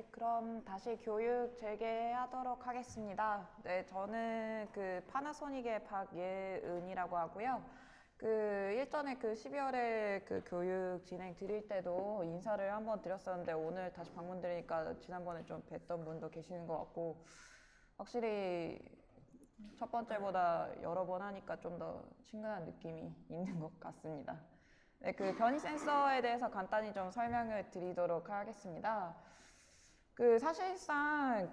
네, 그럼 다시 교육 재개하도록 하겠습니다. 네, 저는 그 파나소닉의 박예은이라고 하고요. 일전에 12월에 그 교육 진행 드릴 때도 인사를 한번 드렸었는데 오늘 다시 방문 드리니까 지난번에 좀 뵀던 분도 계시는 것 같고 확실히 첫 번째보다 여러 번 하니까 좀 더 친근한 느낌이 있는 것 같습니다. 네, 변이 센서에 대해서 간단히 좀 설명을 드리도록 하겠습니다. 사실상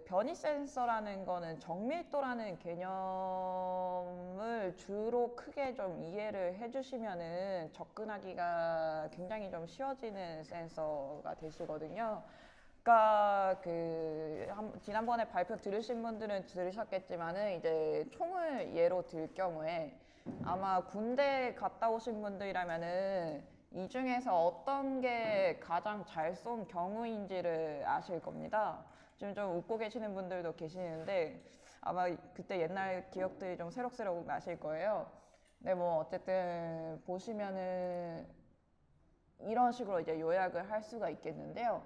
변이 센서라는 거는 정밀도라는 개념을 주로 크게 좀 이해를 해주시면은 접근하기가 굉장히 좀 쉬워지는 센서가 되시거든요. 지난번에 발표 들으신 분들은 들으셨겠지만은 이제 총을 예로 들 경우에 아마 군대 갔다 오신 분들이라면은 이 중에서 어떤 게 가장 잘 쏜 경우인지를 아실 겁니다. 지금 좀 웃고 계시는 분들도 계시는데 아마 그때 옛날 기억들이 좀 새록새록 나실 거예요. 근데 뭐 어쨌든 보시면은 이런 식으로 이제 요약을 할 수가 있겠는데요.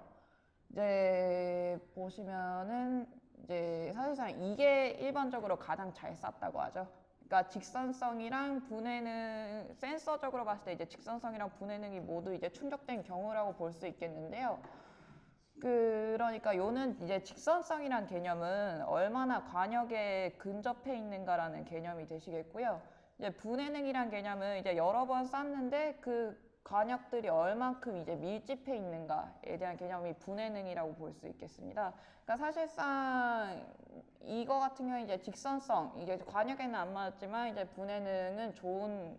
이제 보시면은 이제 사실상 이게 일반적으로 가장 잘 쐈다고 하죠. 그러니까 직선성이랑 분해능 센서적으로 봤을 때 이제 직선성이랑 분해능이 모두 이제 충족된 경우라고 볼 수 있겠는데요. 그러니까 요는 이제 직선성이란 개념은 얼마나 관역에 근접해 있는가라는 개념이 되시겠고요. 이제 분해능이란 개념은 이제 여러 번 쐈는데 그 관역들이 얼만큼 이제 밀집해 있는가에 대한 개념이 분해능이라고 볼 수 있겠습니다. 그러니까 사실상 이거 같은 경우는 이제 직선성, 이게 관역에는 안 맞지만 이제 분해능은 좋은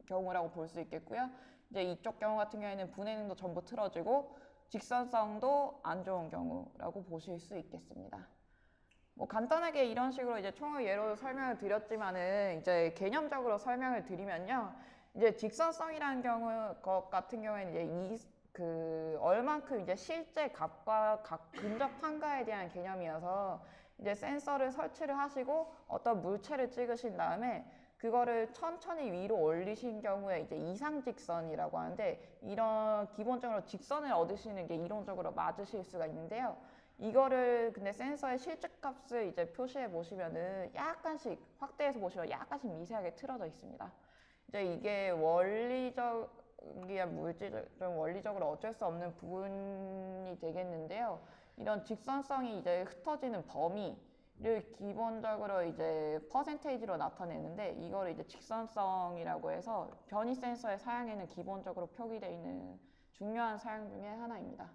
경우라고 볼 수 있겠고요. 이제 이쪽 경우 같은 경우에는 분해능도 전부 틀어지고 직선성도 안 좋은 경우라고 보실 수 있겠습니다. 뭐 간단하게 이런 식으로 이제 총을 예로 설명을 드렸지만은 이제 개념적으로 설명을 드리면요. 이제 직선성이라는 것 같은 경우에는 이제 얼만큼 이제 실제 값과 근접한가에 대한 개념이어서 이제 센서를 설치를 하시고 어떤 물체를 찍으신 다음에 그거를 천천히 위로 올리신 경우에 이제 이상직선이라고 하는데 이런 기본적으로 직선을 얻으시는 게 이론적으로 맞으실 수가 있는데요. 이거를 근데 센서의 실측값을 이제 표시해 보시면은 약간씩 확대해서 보시면 약간씩 미세하게 틀어져 있습니다. 이제 이게 좀 원리적으로 어쩔 수 없는 부분이 되겠는데요. 이런 직선성이 이제 흩어지는 범위를 기본적으로 이제 퍼센테이지로 나타내는데 이걸 이제 직선성이라고 해서 변이 센서의 사양에는 기본적으로 표기되어 있는 중요한 사양 중에 하나입니다.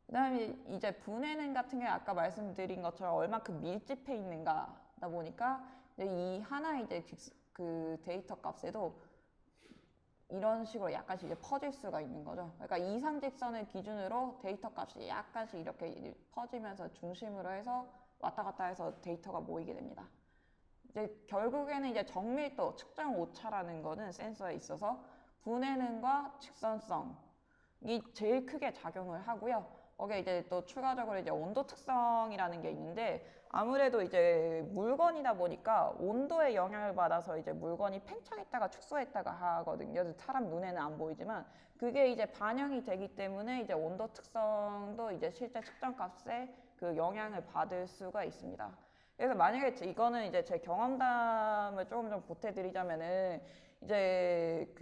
그 다음에 이제 분해능 같은 경우 아까 말씀드린 것처럼 얼마큼 밀집해 있는가다 보니까 이 하나의 이제 데이터 값에도 이런 식으로 약간씩 이제 퍼질 수가 있는 거죠. 그러니까 이상직선을 기준으로 데이터 값이 약간씩 이렇게 퍼지면서 중심으로 해서 왔다 갔다 해서 데이터가 모이게 됩니다. 이제 결국에는 이제 정밀도, 측정 오차라는 거는 센서에 있어서 분해능과 직선성이 제일 크게 작용을 하고요. 거기에 이제 또 추가적으로 이제 온도 특성이라는 게 있는데 아무래도 이제 물건이다 보니까 온도에 영향을 받아서 이제 물건이 팽창했다가 축소했다가 하거든요. 사람 눈에는 안 보이지만 그게 이제 반영이 되기 때문에 이제 온도 특성도 이제 실제 측정 값에 그 영향을 받을 수가 있습니다. 그래서 만약에 이거는 이제 제 경험담을 조금 좀 보태드리자면은 이제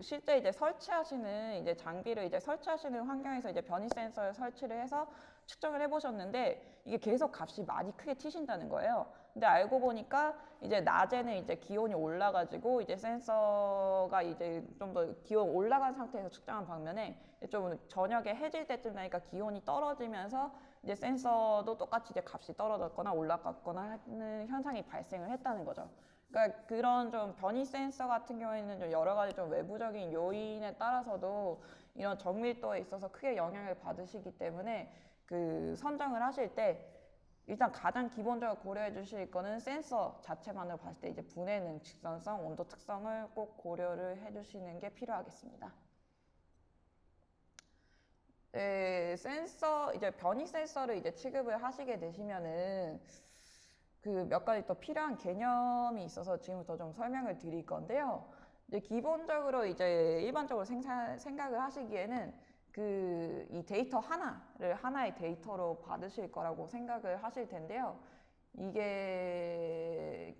실제 이제 설치하시는 이제 장비를 이제 설치하시는 환경에서 이제 변이 센서를 설치를 해서 측정을 해보셨는데 이게 계속 값이 많이 크게 튀신다는 거예요. 근데 알고 보니까 이제 낮에는 이제 기온이 올라가지고 이제 센서가 이제 좀 더 기온 올라간 상태에서 측정한 방면에 좀 저녁에 해질 때쯤 되니까 기온이 떨어지면서 이제 센서도 똑같이 이제 값이 떨어졌거나 올라갔거나 하는 현상이 발생을 했다는 거죠. 그러니까 그런 좀 변이 센서 같은 경우에는 좀 여러 가지 좀 외부적인 요인에 따라서도 이런 정밀도에 있어서 크게 영향을 받으시기 때문에 선정을 하실 때 일단 가장 기본적으로 고려해 주실 거는 센서 자체만으로 봤을 때 이제 분해능, 직선성, 온도 특성을 꼭 고려를 해 주시는 게 필요하겠습니다. 네, 이제 변이 센서를 이제 취급을 하시게 되시면은 몇 가지 또 필요한 개념이 있어서 지금부터 좀 설명을 드릴 건데요. 이제 기본적으로 이제 일반적으로 생각을 하시기에는 이 데이터 하나를 하나의 데이터로 받으실 거라고 생각을 하실 텐데요. 이게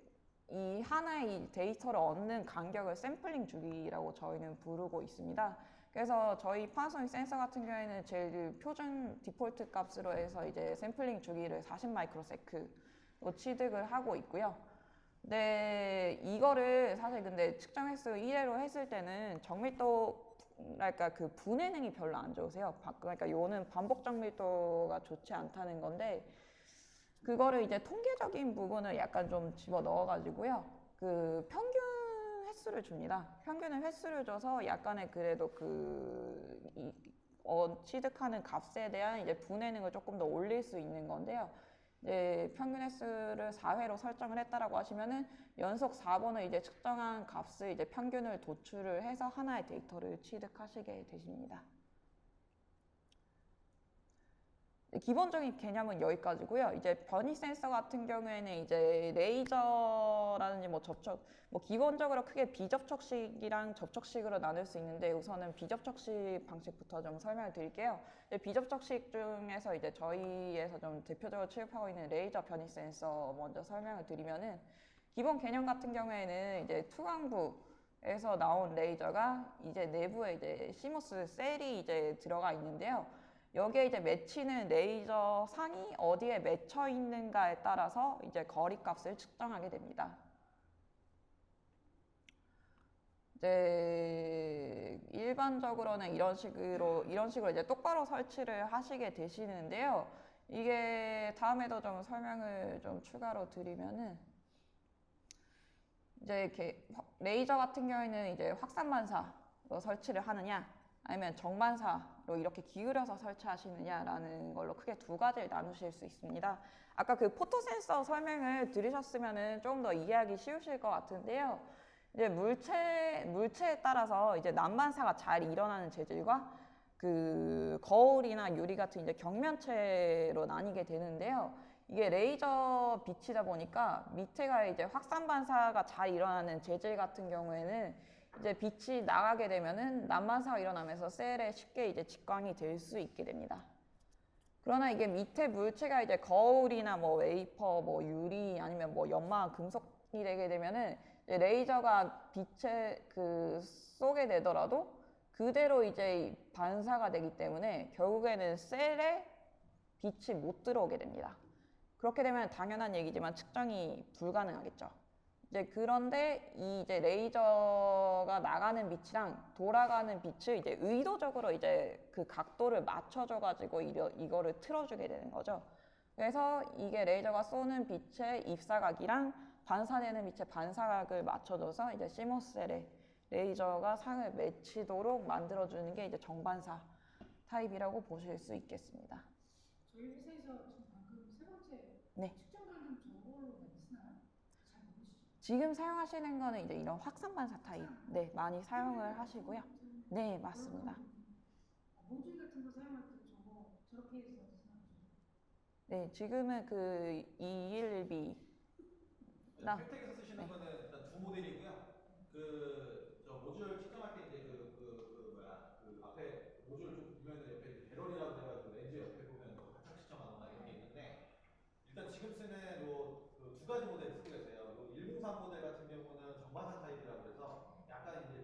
이 하나의 이 데이터를 얻는 간격을 샘플링 주기라고 저희는 부르고 있습니다. 그래서 저희 파나소닉 센서 같은 경우에는 제일 표준 디폴트 값으로 해서 이제 샘플링 주기를 40 마이크로세크로 취득을 하고 있고요. 네, 이거를 사실 근데 측정 횟수 1회로 했을 때는 정밀도랄까 그 분해능이 별로 안 좋으세요. 그러니까 요는 반복 정밀도가 좋지 않다는 건데 그거를 이제 통계적인 부분을 약간 좀 집어 넣어가지고요. 그 평균 횟수를 줍니다. 평균의 횟수를 줘서 약간의 그래도 취득하는 값에 대한 이제 분해능을 조금 더 올릴 수 있는 건데요. 이제 평균 횟수를 4회로 설정을 했다라고 하시면은 연속 4번을 이제 측정한 값을 이제 평균을 도출을 해서 하나의 데이터를 취득하시게 되십니다. 기본적인 개념은 여기까지고요. 이제 변이 센서 같은 경우에는 이제 레이저라든지 기본적으로 크게 비접촉식이랑 접촉식으로 나눌 수 있는데 우선은 비접촉식 방식부터 좀 설명을 드릴게요. 비접촉식 중에서 이제 저희에서 좀 대표적으로 취급하고 있는 레이저 변이 센서 먼저 설명을 드리면은 기본 개념 같은 경우에는 이제 투광부에서 나온 레이저가 이제 내부에 이제 시모스 셀이 이제 들어가 있는데요. 여기에 이제 맺히는 레이저 상이 어디에 맺혀 있는가에 따라서 이제 거리 값을 측정하게 됩니다. 이제 일반적으로는 이런 식으로 이제 똑바로 설치를 하시게 되시는데요. 이게 다음에도 좀 설명을 좀 추가로 드리면은 이제 이렇게 레이저 같은 경우에는 이제 확산 반사로 설치를 하느냐 아니면 정반사로 이렇게 기울여서 설치하시느냐라는 걸로 크게 두 가지를 나누실 수 있습니다. 아까 그 포토 센서 설명을 들으셨으면은 조금 더 이해하기 쉬우실 것 같은데요. 이제 물체에 따라서 이제 난반사가 잘 일어나는 재질과 그 거울이나 유리 같은 이제 격면체로 나뉘게 되는데요. 이게 레이저 빛이다 보니까 밑에가 이제 확산 반사가 잘 일어나는 재질 같은 경우에는 이제 빛이 나가게 되면은 난반사가 일어나면서 셀에 쉽게 이제 직광이 될 수 있게 됩니다. 그러나 이게 밑에 물체가 이제 거울이나 웨이퍼, 유리 아니면 연마, 금속이 되게 되면은 이제 레이저가 빛에 쏘게 되더라도 그대로 이제 반사가 되기 때문에 결국에는 셀에 빛이 못 들어오게 됩니다. 그렇게 되면 당연한 얘기지만 측정이 불가능하겠죠. 이제 그런데 이제 레이저가 나가는 빛이랑 돌아가는 빛을 이제 의도적으로 이제 그 각도를 맞춰줘 가지고 이거를 틀어주게 되는 거죠. 그래서 이게 레이저가 쏘는 빛의 입사각이랑 반사되는 빛의 반사각을 맞춰줘서 이제 시모스셀에 레이저가 상을 맺히도록 만들어주는 게 이제 정반사 타입이라고 보실 수 있겠습니다. 저희 회사에서 지금 방금 세 번째 네. 측정 가능 정보로 많이 쓰나요? 잘 모르시죠? 지금 사용하시는 거는 이제 이런 확산 반사 타입, 네, 많이 사용을 하시고요. 네, 맞습니다. 모듈 같은 거 사용할 때 저거 저렇게 해서 쓰나요? 네, 지금은 그 211B 펜텍에서 쓰시는 거는 일단 두 모델이고요. 저 모듈 측정할 때 이제 앞에 모듈 좀 보면은 옆에 이제 배럴이라고 해가지고 렌즈 옆에 보면 가창 측정하거나 이런 게 있는데 일단 지금 쓰는 두 가지 모델을 쓰고 계세요. 요 103 모델 같은 경우는 정반사 타입이라고 해서 약간 이제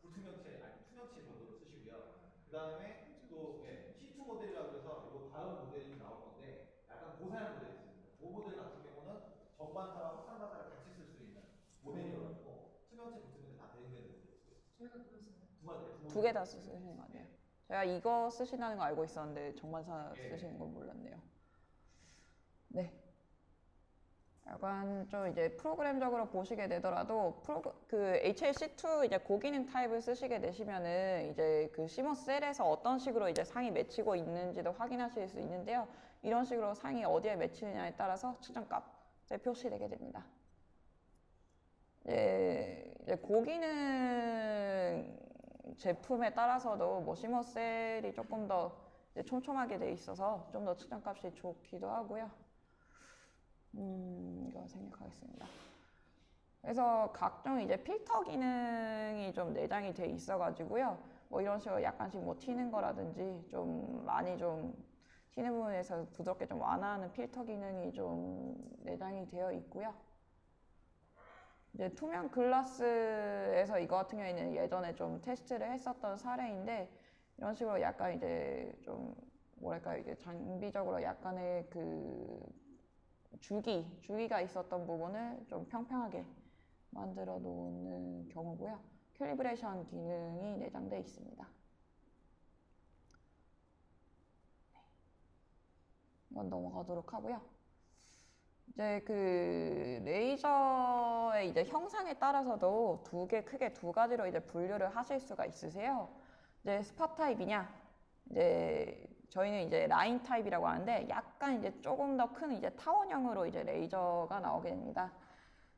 불투명체, 아니 투명체 정도로 쓰시고요. 그 다음에 또 C2 모델이라고 해서 요 다음 모델이 나올 건데 약간 고사양 모델이 있습니다. 그 모델 같은 경우는 정반사와 확산 반사를 같이 쓸 수 있는 모델이어가지고 투명체, 불투명체 다 대응되는 모델이고요. 저희가 그거 있어요. 두 개 다 쓰시는 거 아니에요? 제가 이거 쓰신다는 거 알고 있었는데 정반사 쓰시는 건 몰랐네요. 네. 약간 좀 이제 프로그램적으로 보시게 되더라도 HLC2 이제 고기능 타입을 쓰시게 되시면은 이제 그 시모스 셀에서 어떤 식으로 이제 상이 맺히고 있는지도 확인하실 수 있는데요. 이런 식으로 상이 어디에 맺히느냐에 따라서 측정값에 표시되게 됩니다. 이제 고기능 제품에 따라서도 시모스 셀이 조금 더 촘촘하게 돼 있어서 좀 더 측정값이 좋기도 하고요. 이거 생각하겠습니다. 그래서 각종 이제 필터 기능이 좀 내장이 돼 있어가지고요. 뭐 이런 식으로 약간씩 뭐 튀는 거라든지 좀 많이 좀 튀는 부분에서 부드럽게 좀 완화하는 필터 기능이 좀 내장이 되어 있고요. 이제 투명 글라스에서 이거 같은 경우에는 예전에 좀 테스트를 했었던 사례인데 이런 식으로 약간 이제 좀 뭐랄까 이게 장비적으로 약간의 그 주기가 있었던 부분을 좀 평평하게 만들어 놓는 경우고요. 캘리브레이션 기능이 내장되어 있습니다. 이건 넘어가도록 하고요. 이제 그 레이저의 이제 형상에 따라서도 크게 두 가지로 이제 분류를 하실 수가 있으세요. 이제 스팟 타입이냐, 이제 저희는 이제 라인 타입이라고 하는데 약간 이제 조금 더 큰 이제 타원형으로 이제 레이저가 나오게 됩니다.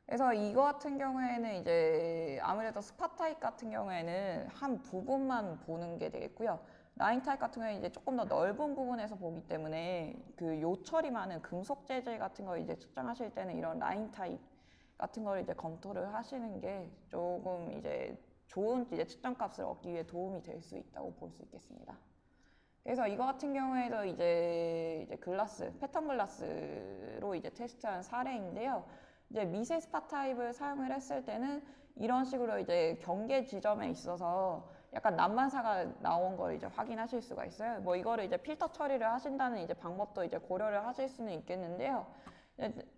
그래서 이거 같은 경우에는 이제 아무래도 스팟 타입 같은 경우에는 한 부분만 보는 게 되겠고요. 라인 타입 같은 경우에는 이제 조금 더 넓은 부분에서 보기 때문에 그 요철이 많은 금속 재질 같은 거 이제 측정하실 때는 이런 라인 타입 같은 걸 이제 검토를 하시는 게 조금 이제 좋은 이제 측정 값을 얻기 위해 도움이 될 수 있다고 볼 수 있겠습니다. 그래서 이거 같은 경우에도 이제 글라스, 패턴 글라스로 이제 테스트한 사례인데요. 이제 미세 스팟 타입을 사용을 했을 때는 이런 식으로 이제 경계 지점에 있어서 약간 난반사가 나온 걸 이제 확인하실 수가 있어요. 뭐 이거를 이제 필터 처리를 하신다는 이제 방법도 이제 고려를 하실 수는 있겠는데요.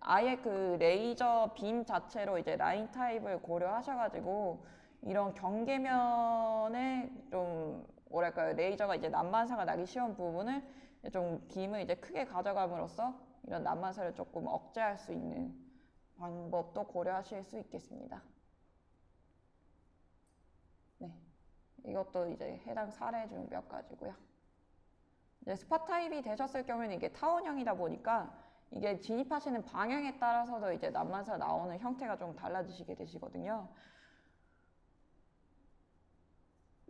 아예 그 레이저 빔 자체로 이제 라인 타입을 고려하셔가지고 이런 경계면에 좀 뭐랄까요, 레이저가 이제 난반사가 나기 쉬운 부분을 좀 김을 이제 크게 가져감으로써 이런 난반사를 조금 억제할 수 있는 방법도 고려하실 수 있겠습니다. 네, 이것도 이제 해당 사례 중 몇 가지고요. 이제 스팟 타입이 되셨을 경우에는 이게 타원형이다 보니까 이게 진입하시는 방향에 따라서도 이제 난반사 나오는 형태가 좀 달라지시게 되시거든요.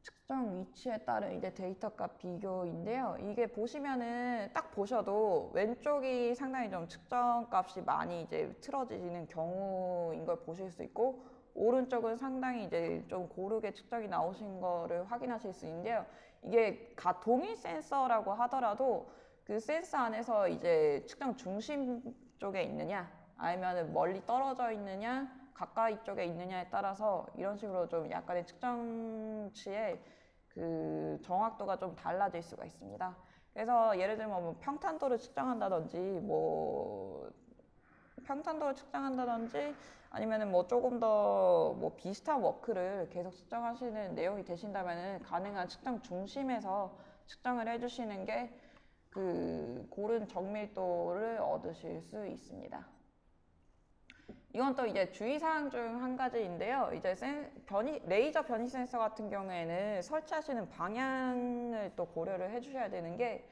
측정 위치에 따른 이제 데이터값 비교인데요. 이게 보시면은 딱 보셔도 왼쪽이 상당히 좀 측정값이 많이 이제 틀어지는 경우인 걸 보실 수 있고, 오른쪽은 상당히 이제 좀 고르게 측정이 나오신 거를 확인하실 수 있는데요. 이게 동일 센서라고 하더라도 그 센서 안에서 이제 측정 중심 쪽에 있느냐, 아니면 멀리 떨어져 있느냐, 가까이 쪽에 있느냐에 따라서 이런 식으로 좀 약간의 측정치의 그 정확도가 좀 달라질 수가 있습니다. 그래서 예를 들면 뭐 평탄도를 측정한다든지 아니면은 뭐 조금 더 뭐 비슷한 워크를 계속 측정하시는 내용이 되신다면은 가능한 측정 중심에서 측정을 해주시는 게 그 고른 정밀도를 얻으실 수 있습니다. 이건 또 이제 주의사항 중 한 가지인데요. 이제 레이저 변이 센서 같은 경우에는 설치하시는 방향을 또 고려를 해주셔야 되는 게,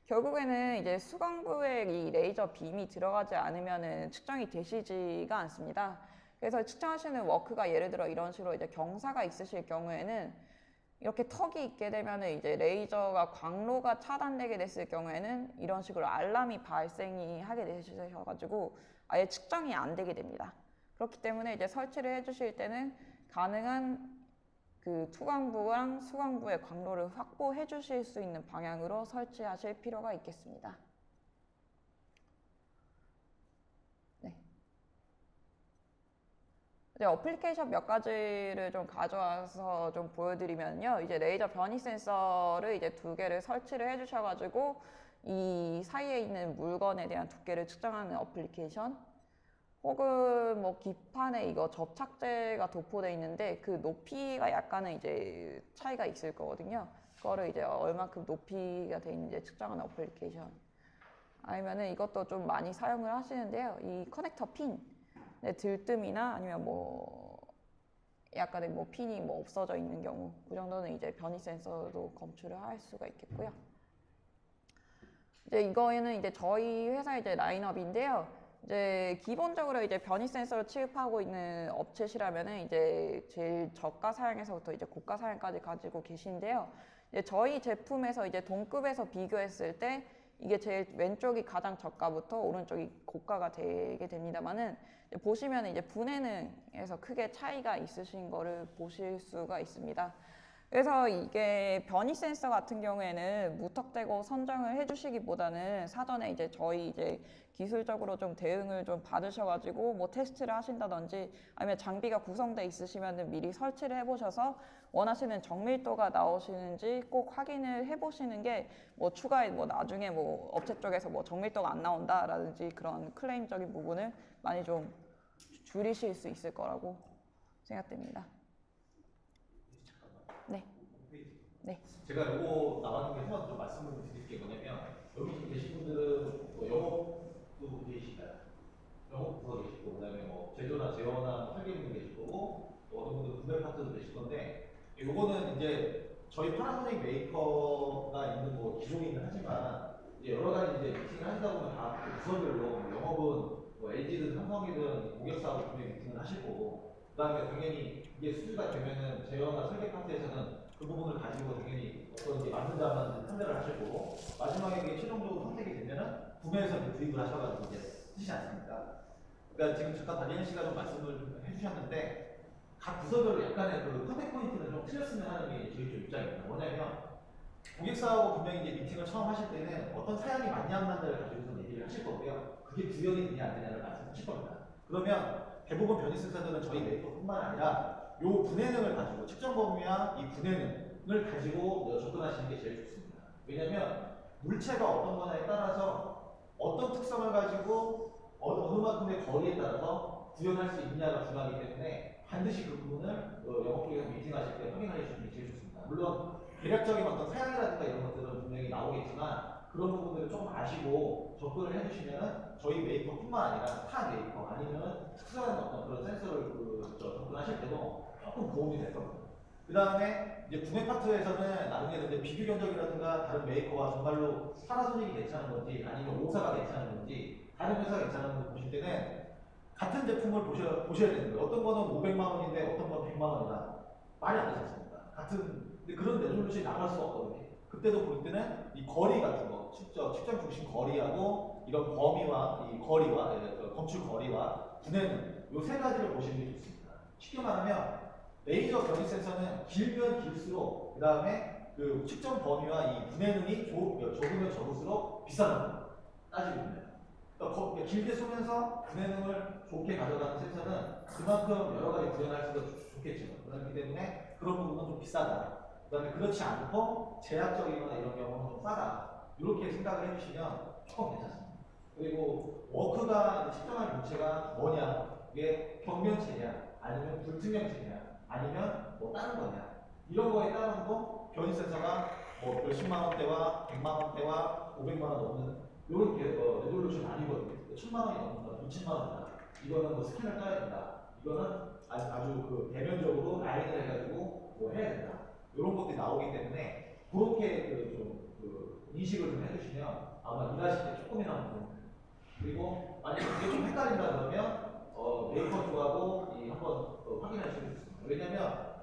결국에는 이제 수광부에 이 레이저 빔이 들어가지 않으면은 측정이 되시지가 않습니다. 그래서 측정하시는 워크가 예를 들어 이런 식으로 이제 경사가 있으실 경우에는 이렇게 턱이 있게 되면은 이제 레이저가 광로가 차단되게 됐을 경우에는 이런 식으로 알람이 발생이 하게 되셔가지고 아예 측정이 안 되게 됩니다. 그렇기 때문에 이제 설치를 해주실 때는 가능한 그 투광부랑 수광부의 광로를 확보해 주실 수 있는 방향으로 설치하실 필요가 있겠습니다. 네. 이제 어플리케이션 몇 가지를 좀 가져와서 좀 보여드리면요. 이제 레이저 변이 센서를 이제 2개를 설치를 해주셔가지고 이 사이에 있는 물건에 대한 두께를 측정하는 어플리케이션, 혹은 뭐 기판에 이거 접착제가 도포되어 있는데 그 높이가 약간은 이제 차이가 있을 거거든요. 그거를 이제 얼만큼 높이가 돼 있는지 측정하는 어플리케이션. 아니면은 이것도 좀 많이 사용을 하시는데요. 이 커넥터 핀 들뜸이나 아니면 뭐 약간의 뭐 핀이 뭐 없어져 있는 경우, 그 정도는 이제 변이 센서도 검출을 할 수가 있겠고요. 이제 이거는 이제 저희 회사 이제 라인업인데요. 이제 기본적으로 이제 변이 센서를 취급하고 있는 업체시라면은 이제 제일 저가 사양에서부터 이제 고가 사양까지 가지고 계신데요. 이제 저희 제품에서 이제 동급에서 비교했을 때 이게 제일 왼쪽이 가장 저가부터 오른쪽이 고가가 되게 됩니다만은, 보시면 이제 분해능에서 크게 차이가 있으신 거를 보실 수가 있습니다. 그래서 이게 변이 센서 같은 경우에는 무턱대고 선정을 해주시기보다는 사전에 이제 저희 이제 기술적으로 좀 대응을 좀 받으셔가지고 뭐 테스트를 하신다든지 아니면 장비가 구성돼 있으시면은 미리 설치를 해보셔서 원하시는 정밀도가 나오시는지 꼭 확인을 해보시는 게 뭐 추가에 뭐 나중에 뭐 업체 쪽에서 뭐 정밀도가 안 나온다라든지 그런 클레임적인 부분을 많이 좀 줄이실 수 있을 거라고 생각됩니다. 네. 네. 제가 요거 나가는 게 한번 좀 말씀을 드릴 게 뭐냐면 여기 계신 분들은 뭐 영업도 계시나요? 영업부서 계시고 그다음에 뭐 제조나 제어나 설계분도 계실 거고 또 어떤 분들은 구매 파트도 계실 건데 요거는 이제 저희 파나소닉 메이커가 있는 뭐 기종이긴 하지만 이제 여러 가지 이제 미팅을 하시다 보면 다 부서별로 뭐 영업은 뭐 LG든 삼성이든 고객사하고 분명히 미팅을 하실 거고 그다음에 당연히 이게 수주가 되면은 제어나 설계 파트에서는 그 부분을 가지고 당연히 어떤 이제 맞는지 안 맞는지 판별을 하실 거고 마지막에 이게 최종적으로 선택이 되면은 구매해서 이제 구입을 하셔가지고 이제 쓰시지 않습니까? 그러니까 지금 잠깐 박예현 씨가 좀 말씀을 좀 해주셨는데 각 부서별로 약간의 그 컨택 포인트는 좀 틀렸으면 하는 게 저희 쪽 입장입니다. 뭐냐면 고객사하고 분명히 이제 미팅을 처음 하실 때는 어떤 사양이 맞냐 안 맞냐를 가지고서 얘기를 하실 거고요. 그게 구현이 되냐 안 되냐를 말씀하실 겁니다. 그러면 대부분 변이센서들은 저희 메이커뿐만 아니라 요 분해능을 가지고 측정 범위와 이 분해능을 가지고 접근하시는 게 제일 좋습니다. 왜냐하면 물체가 어떤 거냐에 따라서 어떤 특성을 가지고 어느 만큼의 거리에 따라서 구현할 수 있느냐가 중요하기 때문에 반드시 그 부분을 영업 쪽에서 미팅하실 때 확인하시는 게 제일 좋습니다. 물론 대략적인 어떤 사양이라든가 이런 것들은 분명히 나오겠지만 그런 부분들을 조금 아시고 접근을 해주시면 저희 메이커뿐만 아니라 타 메이커 아니면 특수한 어떤 그런 센서를 접근하실 때도 조금 도움이 될 겁니다. 그 다음에 이제 구매 파트에서는 나중에 이제 비교 견적이라든가 다른 메이커와 정말로 파나소닉이 괜찮은 건지 아니면 오사가 괜찮은 건지 다른 회사가 괜찮은 건지 보실 때는 같은 제품을 보셔야 되는 거예요. 어떤 거는 500만 원인데 어떤 건 100만 원이다. 말이 안 되지 않습니까? 근데 그런 레졸루션이 나갈 수가 없거든요. 그때도 볼 때는 이 거리 같은 거, 측정 중심 거리하고 이런 범위와 이 거리와 검출 거리와 분해는 이 세 가지를 보시는 게 좋습니다. 쉽게 말하면 레이저 변이 센서는 길면 길수록 그 다음에 그 측정 범위와 이 분해능이 적으면 적을수록 비싼 겁니다. 따지고 보면. 그러니까 길게 쏘면서 분해능을 좋게 가져가는 센서는 그만큼 여러 가지 구현할 수도 좋겠죠. 그렇기 때문에 그런 부분은 좀 비싸다. 그 다음에 그렇지 않고 제약적이거나 이런 경우는 좀 싸다. 이렇게 생각을 해주시면 조금 괜찮습니다. 그리고 워크가 측정할 물체가 뭐냐, 이게 평면체냐, 아니면 불투명체냐, 아니면 뭐 다른 거냐, 이런 거에 따라서 변이 센서가 뭐 몇십만 원대와 100만 원대와 500만 원 넘는 이렇게 레졸루션 아니거든요. 1000만 원이 넘는다, 2000만 원이다. 이거는 뭐 스캔을 떠야 된다. 이거는 아주 그 대면적으로 라인을 해가지고 뭐 해야 된다. 이런 것들이 나오기 때문에 그렇게 좀 인식을 좀 해주시면 아마 일하실 때 조금이나마 도움이 됩니다. 그리고 만약에 이게 좀 헷갈린다 그러면 메이커 쪽하고 한번 확인하시면 좋습니다. 왜냐면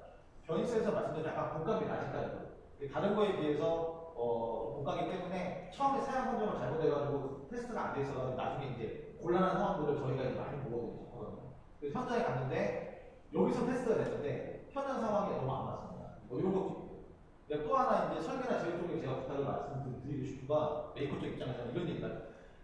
변이센서 말씀드린 약간 공감이 낮을 거예요. 다른 거에 비해서 공감이기 때문에 처음에 사양 선정을 잘못해가지고 테스트가 안 돼 있어가지고 나중에 이제 곤란한 상황들을 저희가 이제 많이 보거든요. 그래서 현장에 갔는데 여기서 테스트가 됐는데 현장 상황이 너무 안 맞습니다. 뭐 이런 것도 있고. 또 하나 이제 설계나 제어 쪽에 제가 부탁을 말씀드리고 싶은 건 메이커 쪽 입장에서는 이런 얘기가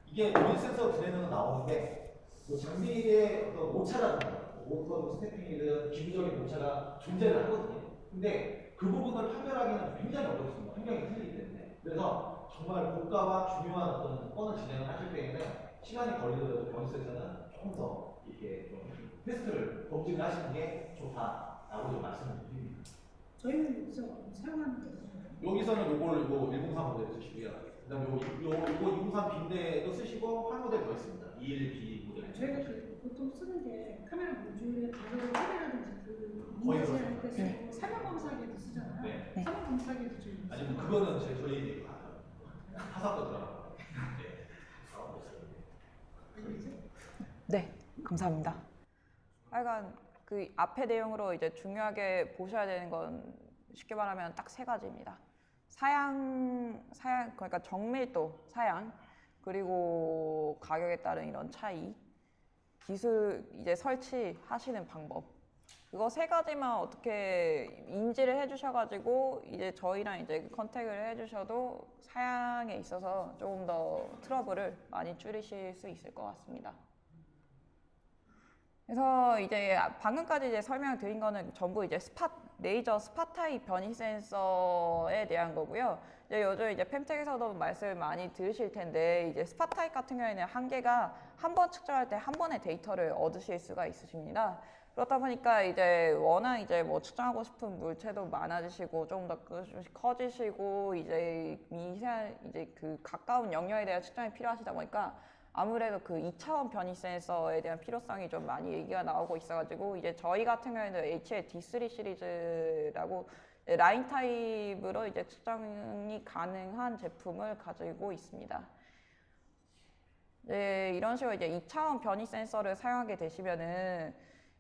이게 변이 센서 분해는 나오는데 뭐 장비의 어떤 오차라든가 모터 스태핑이든 기부적인 오차가 존재를 하거든요. 근데 그 부분을 판별하기는 굉장히 어렵습니다. 환경이 틀리기 때문에. 그래서 정말 고가와 중요한 어떤 건을 진행을 하실 때에는 시간이 걸리더라도 변이센서는 조금 더 이렇게 좀 테스트를 검증을 하시는 게 좋다라고 좀 말씀을 드립니다. 저희는 여기서 사용하는 거죠. 여기서는 이거 103 모델 쓰시고요. 그 다음에 이거 203 B인데도 쓰시고 한 모델 더 있습니다. 21B 모델. 저희가 보통 쓰는 게 카메라 모듈에 바로 카메라든지 그 거의 인증을 할때 그렇습니다. 쓰고 사면 검사기도 쓰잖아요. 네. 사면 검사기도 좀 아니 뭐 그거는 저희 하사도 들어가고. 네. 네, 감사합니다. 하여간 그 앞에 내용으로 이제 중요하게 보셔야 되는 건 쉽게 말하면 딱 세 가지입니다. 사양 그러니까 정밀도, 사양, 그리고 가격에 따른 이런 차이, 기술 이제 설치하시는 방법, 그거 세 가지만 어떻게 인지를 해주셔가지고 이제 저희랑 이제 컨택을 해주셔도 사양에 있어서 조금 더 트러블을 많이 줄이실 수 있을 것 같습니다. 그래서 이제 방금까지 이제 설명드린 거는 전부 이제 레이저 스팟 타입 변이 센서에 대한 거고요. 이제 요즘 이제 펨텍에서도 말씀 많이 들으실 텐데 이제 스팟 타입 같은 경우에는 한계가 한 번 측정할 때 한 번의 데이터를 얻으실 수가 있으십니다. 그렇다 보니까 이제 워낙 이제 뭐 측정하고 싶은 물체도 많아지시고 조금 더 커지시고 이제 미세한 이제 그 가까운 영역에 대한 측정이 필요하시다 보니까 아무래도 그 2차원 변이 센서에 대한 필요성이 좀 많이 얘기가 나오고 있어가지고 이제 저희 같은 경우에는 HL-D3 시리즈라고 라인 타입으로 이제 측정이 가능한 제품을 가지고 있습니다. 네, 이런 식으로 이제 2차원 변이 센서를 사용하게 되시면은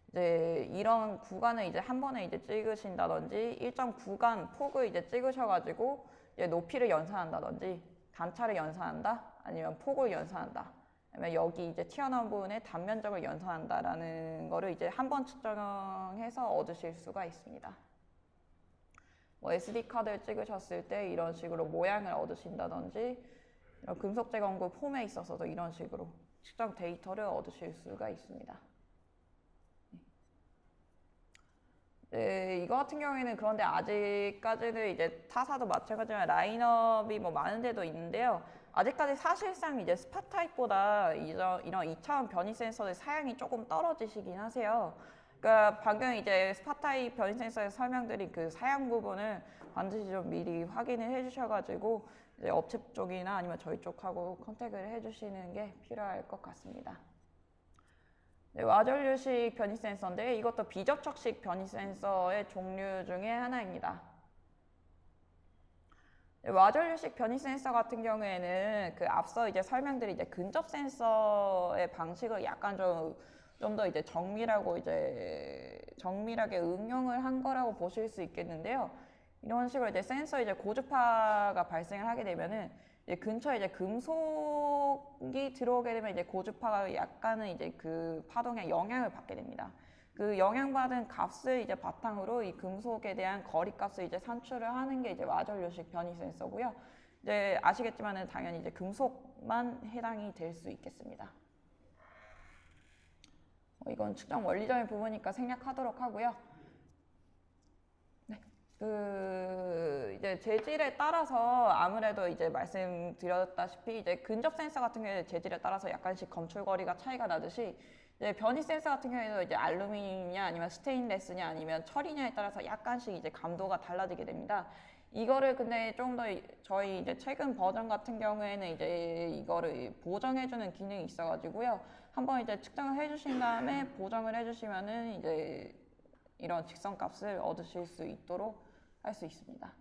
이제 이런 구간을 이제 한 번에 이제 찍으신다든지 일정 구간 폭을 이제 찍으셔가지고 이제 높이를 연산한다든지 단차를 연산한다 아니면 폭을 연산한다 아니면 여기 이제 튀어나온 부분의 단면적을 연산한다라는 거를 이제 한 번 측정해서 얻으실 수가 있습니다. 뭐 SD 카드를 찍으셨을 때 이런 식으로 모양을 얻으신다든지 이런 금속 제거구 폼에 있어서도 이런 식으로 측정 데이터를 얻으실 수가 있습니다. 네, 이거 같은 경우에는 그런데 아직까지는 이제 타사도 마찬가지지만 라인업이 뭐 많은 데도 있는데요. 아직까지 사실상 이제 스팟 타입보다 이런 2차원 변이 센서의 사양이 조금 떨어지시긴 하세요. 그러니까 방금 이제 스팟 타입 변이 센서에서 설명드린 그 사양 부분을 반드시 좀 미리 확인을 해주셔가지고 이제 업체 쪽이나 아니면 저희 쪽하고 컨택을 해주시는 게 필요할 것 같습니다. 네, 와전류식 변이 센서인데 이것도 비접촉식 변이 센서의 종류 중에 하나입니다. 네, 와전류식 변이 센서 같은 경우에는 그 앞서 이제 설명드린 이제 근접 센서의 방식을 약간 좀 더 이제 정밀하게 응용을 한 거라고 보실 수 있겠는데요. 이런 식으로 이제 센서 이제 고주파가 발생을 하게 되면은 이제 근처에 이제 금속이 들어오게 되면 이제 고주파가 약간은 이제 그 파동에 영향을 받게 됩니다. 그 영향받은 값을 이제 바탕으로 이 금속에 대한 거리 값을 이제 산출을 하는 게 이제 와전류식 변이 센서고요. 이제 아시겠지만은 당연히 이제 금속만 해당이 될 수 있겠습니다. 이건 측정 원리적인 부분이니까 생략하도록 하고요. 이제 재질에 따라서 아무래도 이제 말씀드렸다시피 이제 근접 센서 같은 경우에 재질에 따라서 약간씩 검출거리가 차이가 나듯이 이제 변이 센서 같은 경우에도 이제 알루미늄이냐 아니면 스테인레스냐 아니면 철이냐에 따라서 약간씩 이제 감도가 달라지게 됩니다. 이거를 근데 좀 더 저희 이제 최근 버전 같은 경우에는 이제 이거를 보정해주는 기능이 있어가지고요. 한번 이제 측정을 해주신 다음에 보정을 해주시면은 이제 이런 직선값을 얻으실 수 있도록 할 수 있습니다.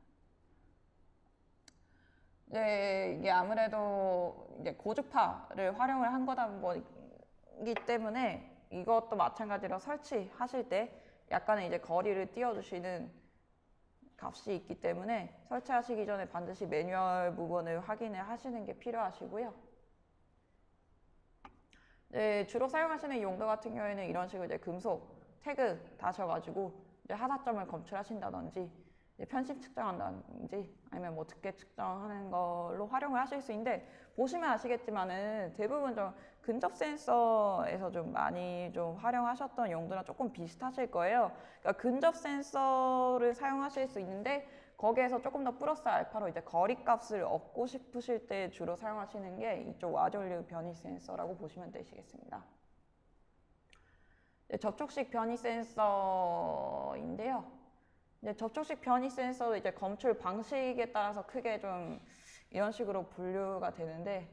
네, 이게 아무래도 이제 고주파를 활용을 한 거다 보기 때문에 이것도 마찬가지로 설치하실 때 약간의 이제 거리를 띄워주시는 값이 있기 때문에 설치하시기 전에 반드시 매뉴얼 부분을 확인을 하시는 게 필요하시고요. 네, 주로 사용하시는 용도 같은 경우에는 이런 식으로 이제 금속 태그 다셔가지고 이제 하사점을 검출하신다든지 이제 편심 측정한다든지 아니면 뭐 두께 측정하는 걸로 활용을 하실 수 있는데 보시면 아시겠지만은 대부분 좀 근접 센서에서 좀 많이 좀 활용하셨던 용도랑 조금 비슷하실 거예요. 그러니까 근접 센서를 사용하실 수 있는데 거기에서 조금 더 플러스 알파로 이제 거리 값을 얻고 싶으실 때 주로 사용하시는 게 이쪽 와전류 변이 센서라고 보시면 되시겠습니다. 접촉식 변이 센서인데요. 접촉식 변이 센서도 이제 검출 방식에 따라서 크게 좀 이런 식으로 분류가 되는데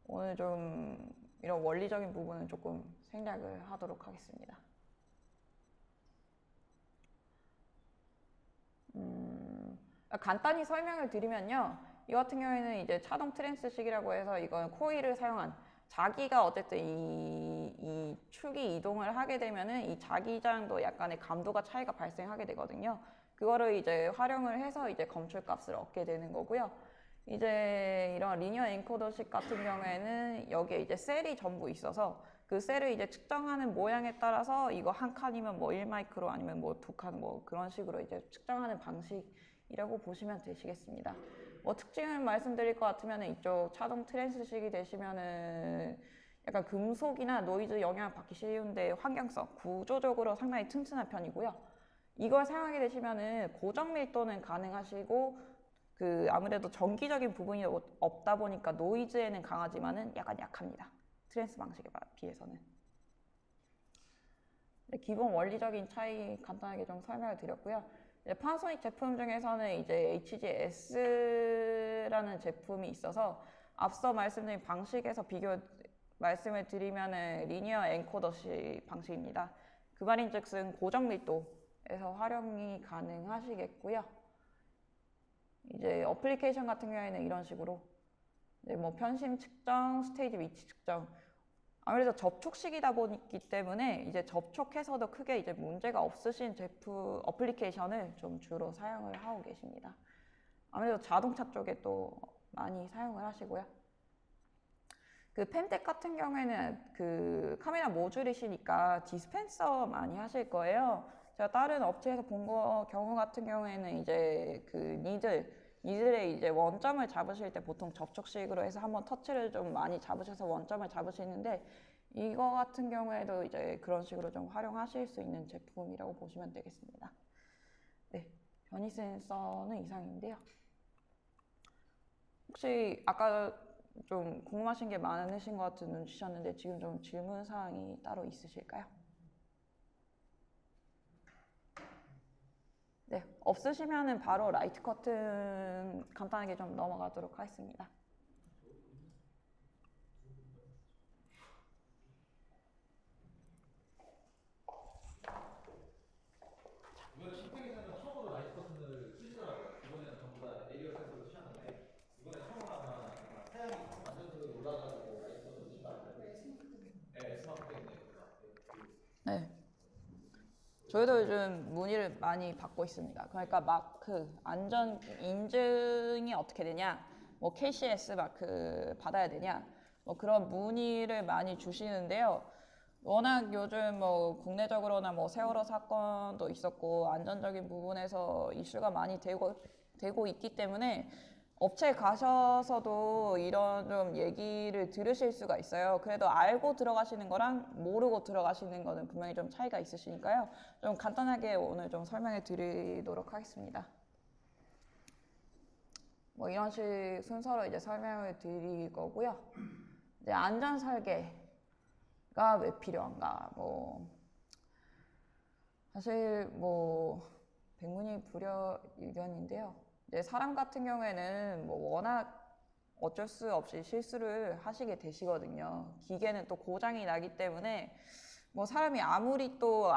오늘 좀 이런 원리적인 부분은 조금 생략을 하도록 하겠습니다. 간단히 설명을 드리면요. 이 같은 경우에는 이제 차동 트랜스식이라고 해서 이건 코일을 사용한 자기가 어쨌든 이 축이 이동을 하게 되면은 이 자기장도 약간의 감도가 차이가 발생하게 되거든요. 그거를 이제 활용을 해서 이제 검출값을 얻게 되는 거고요. 이제 이런 리니어 엔코더식 같은 경우에는 여기에 이제 셀이 전부 있어서 그 셀을 이제 측정하는 모양에 따라서 이거 한 칸이면 뭐 1마이크로 아니면 뭐 2칸 뭐 그런 식으로 이제 측정하는 방식이라고 보시면 되시겠습니다. 뭐 특징을 말씀드릴 것 같으면 이쪽 차동 트랜스식이 되시면은 약간 금속이나 노이즈 영향을 받기 쉬운데 환경성, 구조적으로 상당히 튼튼한 편이고요. 이걸 사용하게 되시면은 고정 밀도는 가능하시고 그 아무래도 전기적인 부분이 없다 보니까 노이즈에는 강하지만은 약간 약합니다. 트랜스 방식에 비해서는. 네, 기본 원리적인 차이 간단하게 좀 설명을 드렸고요. 파나소닉 제품 중에서는 이제 HGS라는 제품이 있어서 앞서 말씀드린 방식에서 비교 말씀을 드리면은 리니어 엔코더식 방식입니다. 그 말인즉슨 고정 밀도에서 활용이 가능하시겠고요. 이제 어플리케이션 같은 경우에는 이런 식으로 이제 뭐 편심 측정, 스테이지 위치 측정. 아무래도 접촉식이다 보기 때문에 이제 접촉해서도 크게 이제 문제가 없으신 제품 어플리케이션을 좀 주로 사용을 하고 계십니다. 아무래도 자동차 쪽에 또 많이 사용을 하시고요. 그 펜텍 같은 경우에는 그 카메라 모듈이시니까 디스펜서 많이 하실 거예요. 제가 다른 업체에서 본 경우 같은 경우에는 이제 그 니들의 이제 원점을 잡으실 때 보통 접촉식으로 해서 한번 터치를 좀 많이 잡으셔서 원점을 잡으시는데 이거 같은 경우에도 이제 그런 식으로 좀 활용하실 수 있는 제품이라고 보시면 되겠습니다. 네, 변이 센서는 이상인데요. 혹시 아까 좀 궁금하신 게 많으신 것 같은 눈치셨는데 지금 좀 질문 사항이 따로 있으실까요? 네, 없으시면은 바로 라이트 커튼 간단하게 좀 넘어가도록 하겠습니다. 이번에 심택에서는 처음으로 라이트 커튼을 쓰시더라고요. 이번에는 전부 다 레이어 센서를 쓰셨는데 이번에 처음으로 아마 사양이 완전적으로 올라가지고 라이트 커튼을 쓰신 거 같아요. 네, 스마트 때문에. 네. 저희도 요즘 문의를 많이 받고 있습니다. 그러니까 마크, 안전 인증이 어떻게 되냐, 뭐 KCS 마크 받아야 되냐, 뭐 그런 문의를 많이 주시는데요. 워낙 요즘 뭐 국내적으로나 뭐 세월호 사건도 있었고 안전적인 부분에서 이슈가 많이 되고 있기 때문에 업체에 가셔서도 이런 좀 얘기를 들으실 수가 있어요. 그래도 알고 들어가시는 거랑 모르고 들어가시는 거는 분명히 좀 차이가 있으시니까요. 좀 간단하게 오늘 좀 설명해 드리도록 하겠습니다. 뭐 이런 식 순서로 이제 설명을 드릴 거고요. 이제 안전 설계가 왜 필요한가? 뭐 사실 뭐 백문이불여일견인데요. 이제 사람 같은 경우에는 뭐 워낙 어쩔 수 없이 실수를 하시게 되시거든요. 기계는 또 고장이 나기 때문에 뭐 사람이 아무리 또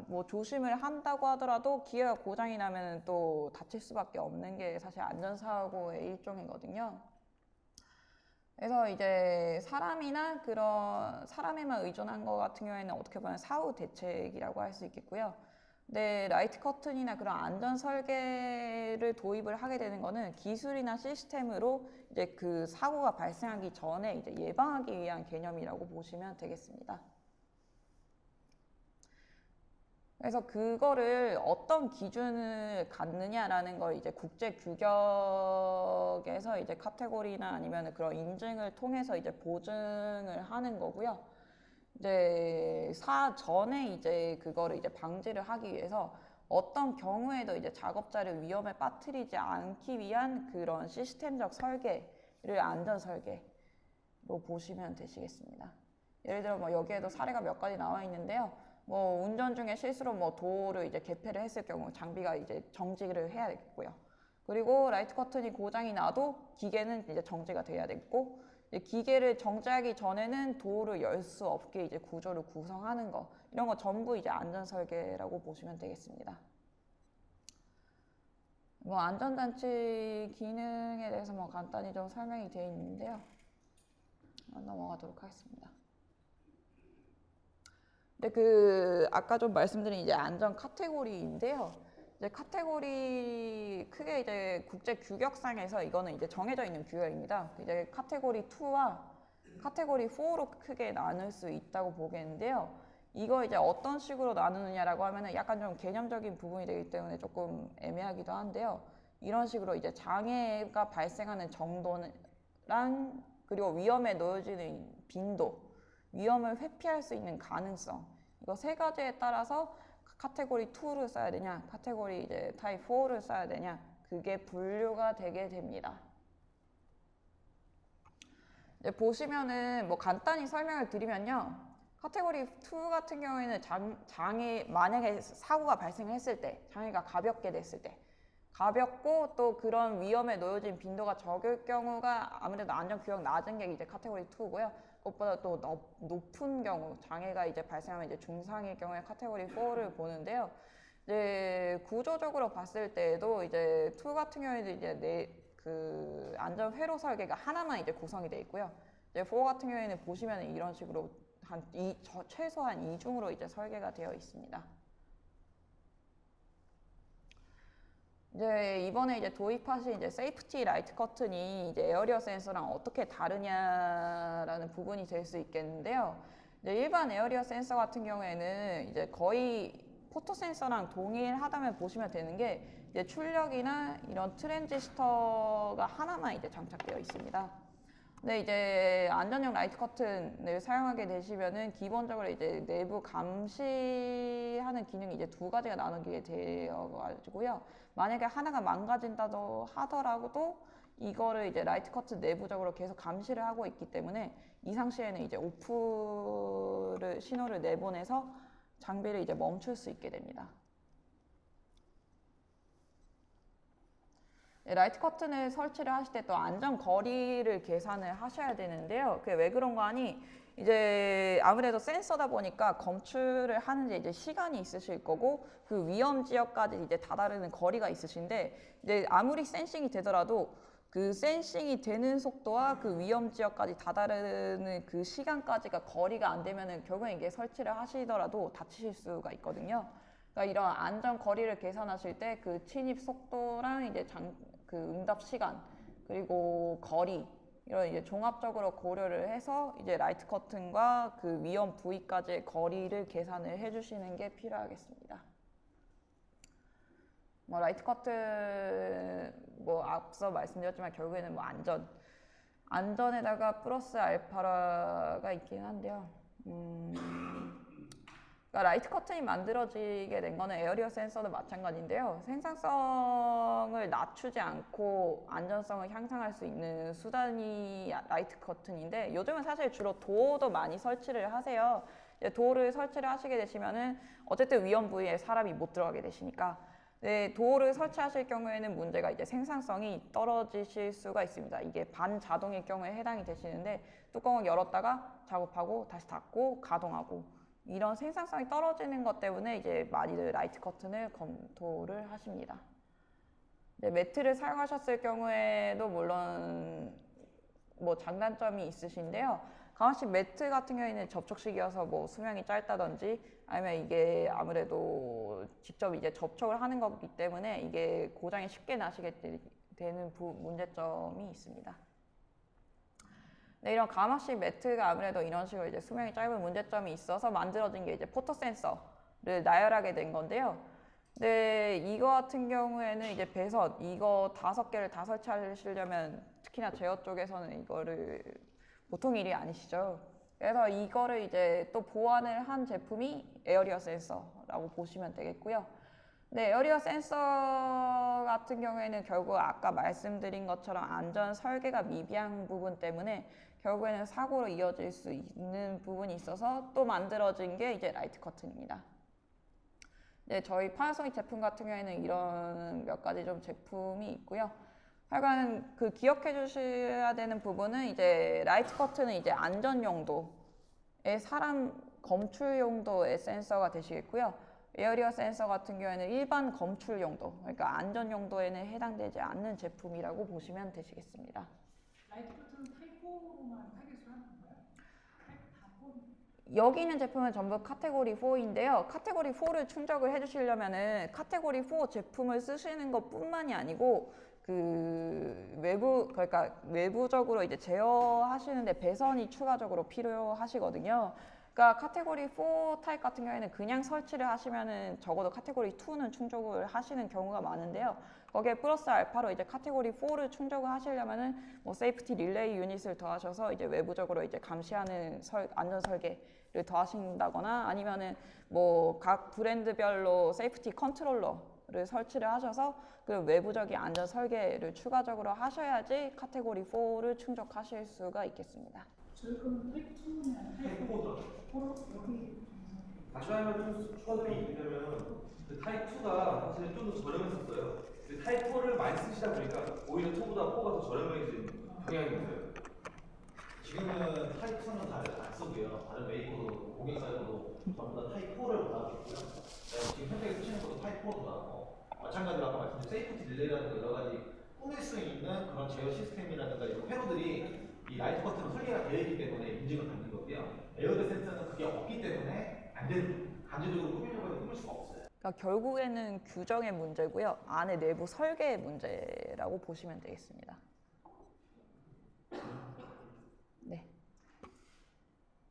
뭐 조심을 한다고 하더라도 기계가 고장이 나면 또 다칠 수밖에 없는 게 사실 안전사고의 일종이거든요. 그래서 이제 사람이나 그런 사람에만 의존한 것 같은 경우에는 어떻게 보면 사후 대책이라고 할 수 있겠고요. 근데 라이트 커튼이나 그런 안전 설계를 도입을 하게 되는 거는 기술이나 시스템으로 이제 그 사고가 발생하기 전에 이제 예방하기 위한 개념이라고 보시면 되겠습니다. 그래서 그거를 어떤 기준을 갖느냐라는 걸 이제 국제 규격에서 이제 카테고리나 아니면 그런 인증을 통해서 이제 보증을 하는 거고요. 이제 사전에 이제 그거를 이제 방지를 하기 위해서 어떤 경우에도 이제 작업자를 위험에 빠뜨리지 않기 위한 그런 시스템적 설계를 안전 설계로 보시면 되시겠습니다. 예를 들어 뭐 여기에도 사례가 몇 가지 나와 있는데요. 뭐 운전 중에 실수로 뭐 도를 이제 개폐를 했을 경우 장비가 이제 정지를 해야 되겠고요. 그리고 라이트 커튼이 고장이 나도 기계는 이제 정지가 돼야 되겠고, 기계를 정지하기 전에는 도어를 열 수 없게 이제 구조를 구성하는 거, 이런 거 전부 이제 안전 설계라고 보시면 되겠습니다. 뭐 안전장치 기능에 대해서 뭐 간단히 좀 설명이 되어 있는데요. 넘어가도록 하겠습니다. 근데 그 아까 좀 말씀드린 이제 안전 카테고리인데요. 이제 카테고리 크게 이제 국제 규격상에서 이거는 이제 정해져 있는 규격입니다. 이제 카테고리 2와 카테고리 4로 크게 나눌 수 있다고 보겠는데요. 이거 이제 어떤 식으로 나누느냐라고 하면은 약간 좀 개념적인 부분이 되기 때문에 조금 애매하기도 한데요. 이런 식으로 이제 장애가 발생하는 정도랑 그리고 위험에 놓여지는 빈도, 위험을 회피할 수 있는 가능성, 이거 세 가지에 따라서 카테고리 2를 써야 되냐, 카테고리 이제 타입 4를 써야 되냐, 그게 분류가 되게 됩니다. 이제 보시면은 뭐 간단히 설명을 드리면요. 카테고리 2 같은 경우에는 장애, 만약에 사고가 발생했을 때, 장애가 가볍게 됐을 때, 가볍고 또 그런 위험에 놓여진 빈도가 적을 경우가 아무래도 안전규격 낮은 게 이제 카테고리 2고요. 그것보다 또 높은 경우, 장애가 이제 발생하면 이제 중상일 경우에 카테고리 4를 보는데요. 이제 구조적으로 봤을 때에도 이제 2 같은 경우에는 이제 그 안전 회로 설계가 하나만 이제 구성이 되어 있고요. 이제 4 같은 경우에는 보시면 이런 식으로 최소한 2중으로 이제 설계가 되어 있습니다. 이제 이번에 이제 도입하신 이제 세이프티 라이트 커튼이 이제 에어리어 센서랑 어떻게 다르냐라는 부분이 될 수 있겠는데요. 이제 일반 에어리어 센서 같은 경우에는 이제 거의 포토 센서랑 동일하다면 보시면 되는 게 이제 출력이나 이런 트랜지스터가 하나만 이제 장착되어 있습니다. 근데 이제 안전용 라이트 커튼을 사용하게 되시면은 기본적으로 이제 내부 감시하는 기능이 이제 두 가지가 나누게 되어 가지고요. 만약에 하나가 망가진다고 하더라도 이거를 이제 라이트 커튼 내부적으로 계속 감시를 하고 있기 때문에 이상 시에는 이제 오프를 신호를 내보내서 장비를 이제 멈출 수 있게 됩니다. 라이트 커튼을 설치를 하실 때 또 안전 거리를 계산을 하셔야 되는데요. 그게 왜 그런가 하니 이제 아무래도 센서다 보니까 검출을 하는데 이제 시간이 있으실 거고 그 위험 지역까지 이제 다다르는 거리가 있으신데 이제 아무리 센싱이 되더라도 그 센싱이 되는 속도와 그 위험 지역까지 다다르는 그 시간까지가 거리가 안 되면은 결국엔 이게 설치를 하시더라도 다치실 수가 있거든요. 그러니까 이런 안전 거리를 계산하실 때 그 침입 속도랑 이제 그 응답 시간 그리고 거리 이런 이제 종합적으로 고려를 해서 이제 라이트 커튼과 그 위험 부위까지의 거리를 계산을 해주시는 게 필요하겠습니다. 뭐 라이트 커튼 뭐 앞서 말씀드렸지만 결국에는 뭐 안전에다가 플러스 알파가 있긴 한데요. 그러니까 라이트 커튼이 만들어지게 된 거는 에어리어 센서도 마찬가지인데요. 생산성을 낮추지 않고 안전성을 향상할 수 있는 수단이 라이트 커튼인데 요즘은 사실 주로 도어도 많이 설치를 하세요. 도어를 설치를 하시게 되시면은 어쨌든 위험 부위에 사람이 못 들어가게 되시니까 도어를 설치하실 경우에는 문제가 이제 생산성이 떨어지실 수가 있습니다. 이게 반자동일 경우에 해당이 되시는데 뚜껑을 열었다가 작업하고 다시 닫고 가동하고 이런 생산성이 떨어지는 것 때문에 이제 많이들 라이트 커튼을 검토를 하십니다. 매트를 사용하셨을 경우에도 물론 뭐 장단점이 있으신데요. 가만씩 매트 같은 경우에는 접촉식이어서 뭐 수명이 짧다든지 아니면 이게 아무래도 직접 이제 접촉을 하는 거기 때문에 이게 고장이 쉽게 나시게 되는 문제점이 있습니다. 네, 이런 가마식 매트가 아무래도 이런 식으로 이제 수명이 짧은 문제점이 있어서 만들어진 게 이제 포토 센서를 나열하게 된 건데요. 네, 이거 같은 경우에는 이제 배선 이거 5개를 다 설치하시려면 특히나 제어 쪽에서는 이거를 보통 일이 아니시죠. 그래서 이거를 이제 또 보완을 한 제품이 에어리어 센서라고 보시면 되겠고요. 네, 에어리어 센서 같은 경우에는 결국 아까 말씀드린 것처럼 안전 설계가 미비한 부분 때문에 결국에는 사고로 이어질 수 있는 부분이 있어서 또 만들어진 게 이제 라이트 커튼입니다. 네, 저희 파나소닉 제품 같은 경우에는 이런 몇 가지 좀 제품이 있고요. 하여간 그 기억해 주셔야 되는 부분은 이제 라이트 커튼은 이제 안전 용도의 사람 검출 용도의 센서가 되시겠고요. 에어리어 센서 같은 경우에는 일반 검출 용도, 그러니까 안전 용도에는 해당되지 않는 제품이라고 보시면 되시겠습니다. 라이트 커튼은 타입 4로만 타겟을 하는 건가요? 다 4? 여기 있는 제품은 전부 카테고리 4인데요. 카테고리 4를 충족을 해주시려면은 카테고리 4 제품을 쓰시는 것 뿐만이 아니고 그 그러니까 외부적으로 이제 제어하시는데 배선이 추가적으로 필요하시거든요. 그러니까 카테고리 4 타입 같은 경우에는 그냥 설치를 하시면은 적어도 카테고리 2는 충족을 하시는 경우가 많은데요. 거기에 플러스 알파로 이제 카테고리 4를 충족을 하시려면은 뭐 세이프티 릴레이 유닛을 더하셔서 이제 외부적으로 이제 감시하는 안전 설계를 더하신다거나 아니면은 뭐 각 브랜드별로 세이프티 컨트롤러를 설치를 하셔서 그 외부적인 안전 설계를 추가적으로 하셔야지 카테고리 4를 충족하실 수가 있겠습니다. 저희 그럼 타입 2는 타입 4 들어가요. 여기 다시 하면 좀 추가적인 얘기냐면 그 타입 2가 사실 좀 더 저렴했었어요. 근데 타입 4를 많이 쓰시다 보니까 오히려 2보다 4가 더 저렴해진 경향이 있어요. 지금은 타입 2는 다들 안 쓰고요. 다른 메이커도 고객사에서도 전부 다 타입 4를 원하고 있고요. 지금 현재 쓰시는 것도 타입 4도 나왔고 마찬가지로 아까 말씀드린 세이프티 릴레이라든가 여러 가지 꾸밀 수 있는 그런 제어 시스템이라든가 이런 회로들이 이 라이트 커튼은 설계가 되어 있기 때문에 인증을 받는 거고요. 에어드 센서는 그게 없기 때문에 안 되는 거예요. 간접적으로 꾸미려고 해도 꾸밀 수가 없어요. 그러니까 결국에는 규정의 문제고요. 안에 내부 설계의 문제라고 보시면 되겠습니다. 네.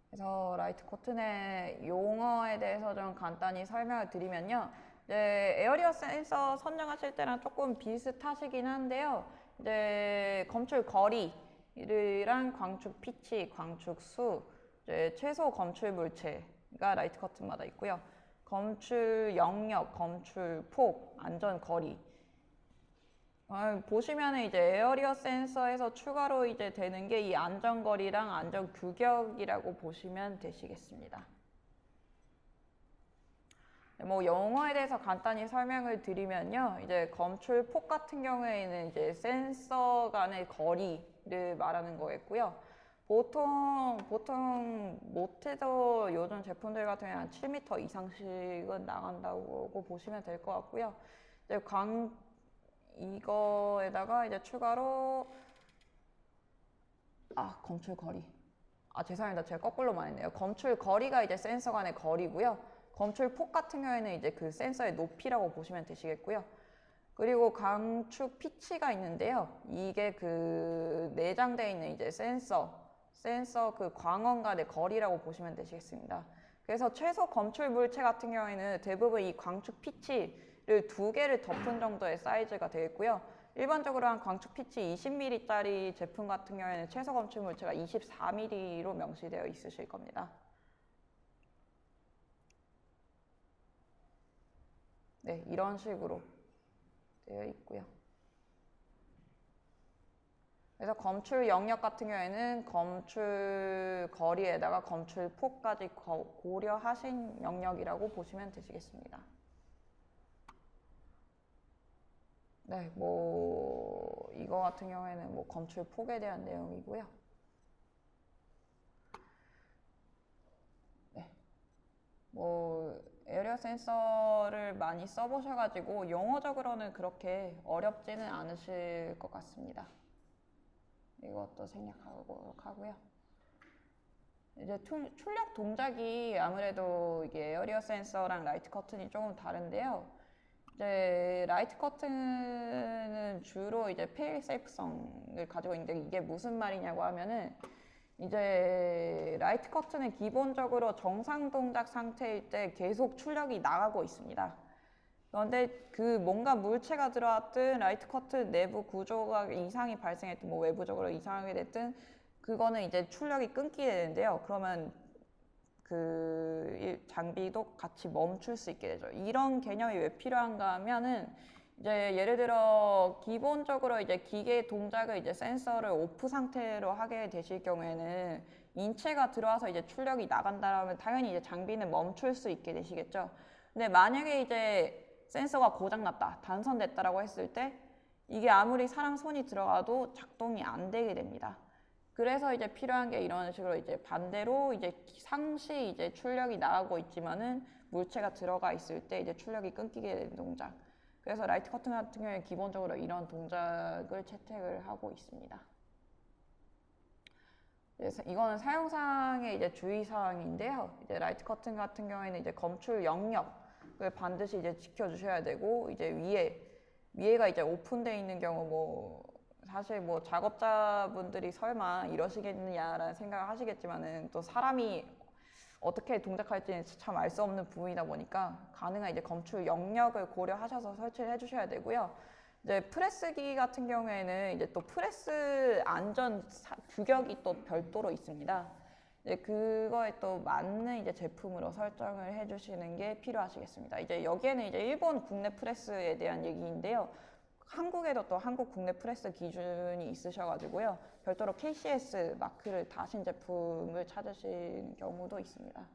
그래서 라이트 커튼의 용어에 대해서 좀 간단히 설명을 드리면요. 이제 에어리어 센서 선정하실 때랑 조금 비슷하시긴 한데요. 이제 검출 거리랑 광축 피치, 광축 수, 이제 최소 검출 물체가 라이트 커튼마다 있고요. 검출 영역, 검출 폭, 안전 거리. 보시면은 이제 에어리어 센서에서 추가로 이제 되는 게 이 안전 거리랑 안전 규격이라고 보시면 되시겠습니다. 뭐 용어에 대해서 간단히 설명을 드리면요. 이제 검출 폭 같은 경우에는 이제 센서 간의 거리를 말하는 거겠고요. 보통 못해도 요즘 제품들 같은 경우는 한 7m 이상씩은 나간다고 보시면 될 것 같고요. 이제 이거에다가 이제 추가로 검출 거리. 죄송합니다. 제가 거꾸로 말했네요. 검출 거리가 이제 센서 간의 거리고요. 검출 폭 같은 경우에는 이제 그 센서의 높이라고 보시면 되시겠고요. 그리고 강축 피치가 있는데요. 이게 그 내장되어 있는 이제 센서 그 광원 간의 거리라고 보시면 되시겠습니다. 그래서 최소 검출 물체 같은 경우에는 대부분 이 광축 피치를 2개를 덮은 정도의 사이즈가 되겠고요. 일반적으로 한 광축 피치 20mm짜리 제품 같은 경우에는 최소 검출 물체가 24mm로 명시되어 있으실 겁니다. 네, 이런 식으로 되어 있고요. 그래서 검출 영역 같은 경우에는 검출 거리에다가 검출 폭까지 고려하신 영역이라고 보시면 되시겠습니다. 네, 뭐 이거 같은 경우에는 뭐 검출 폭에 대한 내용이고요. 네, 뭐 에어리어 센서를 많이 써보셔가지고 용어적으로는 그렇게 어렵지는 않으실 것 같습니다. 이것도 생략하고 하고요. 이제 출력 동작이 아무래도 이게 에어리어 센서랑 라이트 커튼이 조금 다른데요. 이제 라이트 커튼은 주로 이제 페일 세이프성을 가지고 있는데 이게 무슨 말이냐고 하면은 이제 라이트 커튼은 기본적으로 정상 동작 상태일 때 계속 출력이 나가고 있습니다. 그런데 그 뭔가 물체가 들어왔든 라이트 커튼 내부 구조가 이상이 발생했든 뭐 외부적으로 이상하게 됐든 그거는 이제 출력이 끊기게 되는데요. 그러면 그 장비도 같이 멈출 수 있게 되죠. 이런 개념이 왜 필요한가 하면은 이제 예를 들어 기본적으로 이제 기계 동작을 이제 센서를 오프 상태로 하게 되실 경우에는 인체가 들어와서 이제 출력이 나간다라면 당연히 이제 장비는 멈출 수 있게 되시겠죠. 근데 만약에 이제 센서가 고장났다, 단선됐다라고 했을 때 이게 아무리 사람 손이 들어가도 작동이 안 되게 됩니다. 그래서 이제 필요한 게 이런 식으로 이제 반대로 이제 상시 이제 출력이 나가고 있지만은 물체가 들어가 있을 때 이제 출력이 끊기게 되는 동작. 그래서 라이트 커튼 같은 경우에 기본적으로 이런 동작을 채택을 하고 있습니다. 그래서 이거는 사용상의 이제 주의사항인데요. 이제 라이트 커튼 같은 경우에는 이제 검출 영역을 반드시 이제 지켜주셔야 되고 이제 위에 위에가 이제 오픈되어 있는 경우 뭐 사실 뭐 작업자분들이 설마 이러시겠느냐라는 생각을 하시겠지만은 또 사람이 어떻게 동작할지는 참 알 수 없는 부분이다 보니까 가능한 이제 검출 영역을 고려하셔서 설치를 해주셔야 되고요. 이제 프레스기 같은 경우에는 이제 또 프레스 안전 규격이 또 별도로 있습니다. 이제 그거에 또 맞는 이제 제품으로 설정을 해주시는 게 필요하시겠습니다. 이제 여기에는 이제 일본 국내 프레스에 대한 얘기인데요. 한국에도 또 한국 국내 프레스 기준이 있으셔가지고요. 별도로 KCS 마크를 다신 제품을 찾으시는 경우도 있습니다.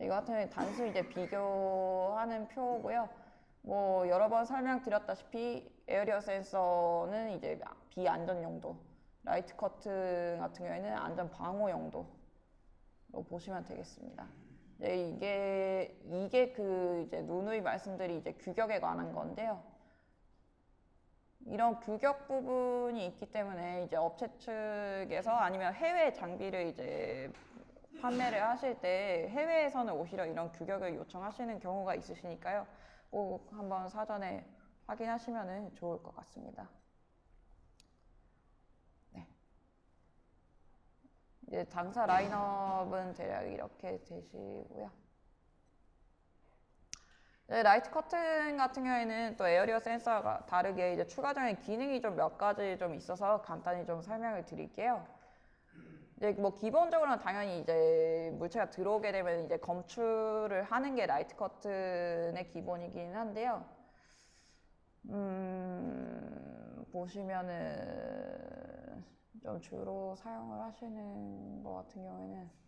이거 같은 경우는 단순히 이제 비교하는 표고요. 뭐 여러 번 설명드렸다시피 에어리어 센서는 이제 비안전 용도, 라이트 커튼 같은 경우에는 안전 방호 용도로 보시면 되겠습니다. 이게 그 이제 누누이 말씀드린 이제 규격에 관한 건데요. 이런 규격 부분이 있기 때문에 이제 업체 측에서 아니면 해외 장비를 이제 판매를 하실 때 해외에서는 오히려 이런 규격을 요청하시는 경우가 있으시니까요. 꼭 한번 사전에 확인하시면 좋을 것 같습니다. 네. 이제 당사 라인업은 대략 이렇게 되시고요. 네, 라이트 커튼 같은 경우에는 또 에어리어 센서가 다르게 이제 추가적인 기능이 좀 몇 가지 좀 있어서 간단히 좀 설명을 드릴게요. 이제 뭐 기본적으로는 당연히 이제 물체가 들어오게 되면 이제 검출을 하는 게 라이트 커튼의 기본이긴 한데요. 보시면은 좀 주로 사용을 하시는 것 같은 경우에는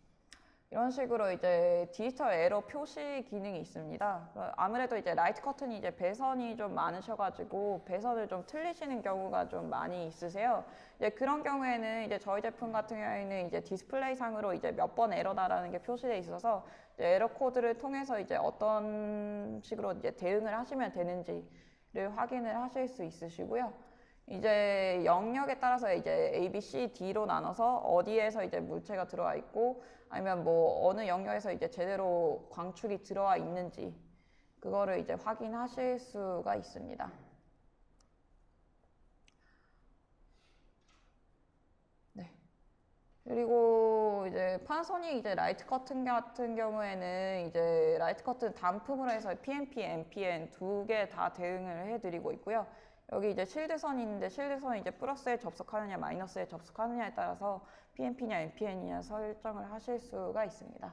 이런 식으로 이제 디지털 에러 표시 기능이 있습니다. 아무래도 이제 라이트 커튼이 이제 배선이 좀 많으셔가지고 배선을 좀 틀리시는 경우가 좀 많이 있으세요. 이제 그런 경우에는 이제 저희 제품 같은 경우에는 이제 디스플레이 상으로 이제 몇 번 에러다라는 게 표시되어 있어서 이제 에러 코드를 통해서 이제 어떤 식으로 이제 대응을 하시면 되는지를 확인을 하실 수 있으시고요. 이제 영역에 따라서 이제 A, B, C, D로 나눠서 어디에서 이제 물체가 들어와 있고 아니면 뭐 어느 영역에서 이제 제대로 광축이 들어와 있는지 그거를 이제 확인하실 수가 있습니다. 네. 그리고 이제 파나소닉 이제 라이트 커튼 같은 경우에는 이제 라이트 커튼 단품으로 해서 PNP, MPN 두 개 다 대응을 해드리고 있고요. 여기 이제 실드선이 있는데 실드선이 이제 플러스에 접속하느냐 마이너스에 접속하느냐에 따라서 PNP냐 MPN이냐 설정을 하실 수가 있습니다.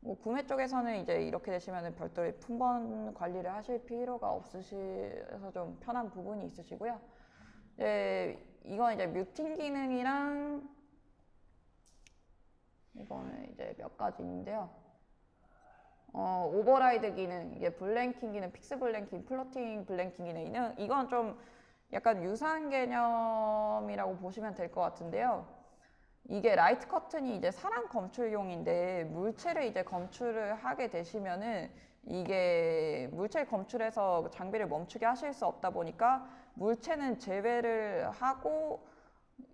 뭐 구매 쪽에서는 이제 이렇게 되시면 별도의 품번 관리를 하실 필요가 없으셔서 좀 편한 부분이 있으시고요. 이건 이제 뮤팅 기능이랑 이거는 이제 몇 가지 있는데요. 오버라이드 기능, 이게 블랭킹 기능, 픽스 블랭킹, 플로팅 블랭킹 기능, 이건 좀 약간 유사한 개념이라고 보시면 될 것 같은데요. 이게 라이트 커튼이 이제 사람 검출용인데 물체를 이제 검출을 하게 되시면은 이게 물체를 검출해서 장비를 멈추게 하실 수 없다 보니까 물체는 제외를 하고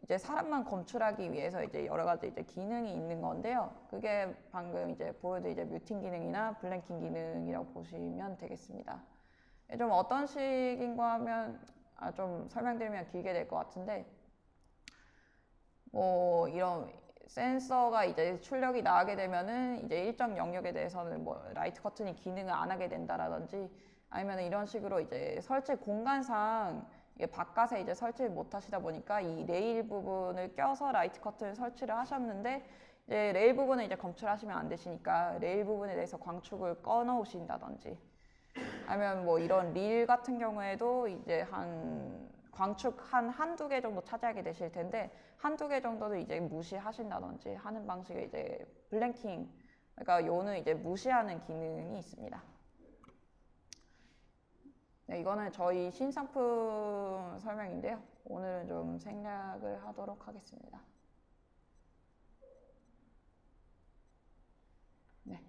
이제 사람만 검출하기 위해서 이제 여러 가지 이제 기능이 있는 건데요. 그게 방금 이제 보여드린 이제 뮤팅 기능이나 블랭킹 기능이라고 보시면 되겠습니다. 좀 어떤 식인가 하면 좀 설명드리면 길게 될 것 같은데 뭐 이런 센서가 이제 출력이 나가게 되면은 이제 일정 영역에 대해서는 뭐 라이트 커튼이 기능을 안 하게 된다라든지 아니면 이런 식으로 이제 설치 공간상 이게 바깥에 이제 설치를 못 하시다 보니까 이 레일 부분을 껴서 라이트 커튼을 설치를 하셨는데 이제 레일 부분을 이제 검출하시면 안 되시니까 레일 부분에 대해서 광축을 꺼 놓으신다든지 아니면 뭐 이런 릴 같은 경우에도 이제 광축 한두 개 정도 차지하게 되실 텐데 한두 개 정도는 이제 무시하신다든지 하는 방식의 이제 블랭킹, 그러니까 요는 이제 무시하는 기능이 있습니다. 네, 이거는 저희 신상품 설명인데요. 오늘은 좀 생략을 하도록 하겠습니다. 네.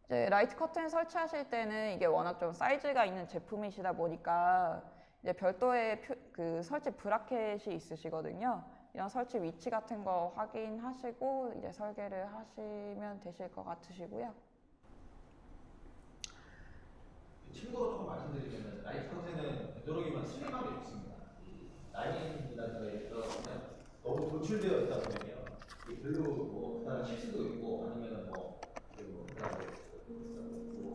이제 라이트 커튼 설치하실 때는 이게 워낙 좀 사이즈가 있는 제품이시다 보니까 이제 별도의 그 설치 브라켓이 있으시거든요. 이런 설치 위치 같은 거 확인하시고 이제 설계를 하시면 되실 것 같으시고요. 참고로 조금 말씀드리면 라이트 커튼은 되도록이면 슬림하게 좋습니다. 라인이라든가 이런 그냥 너무 돌출되어 있다 보면요. 이게 별로 뭐 그다음에 실수도 있고 아니면 뭐 그다음에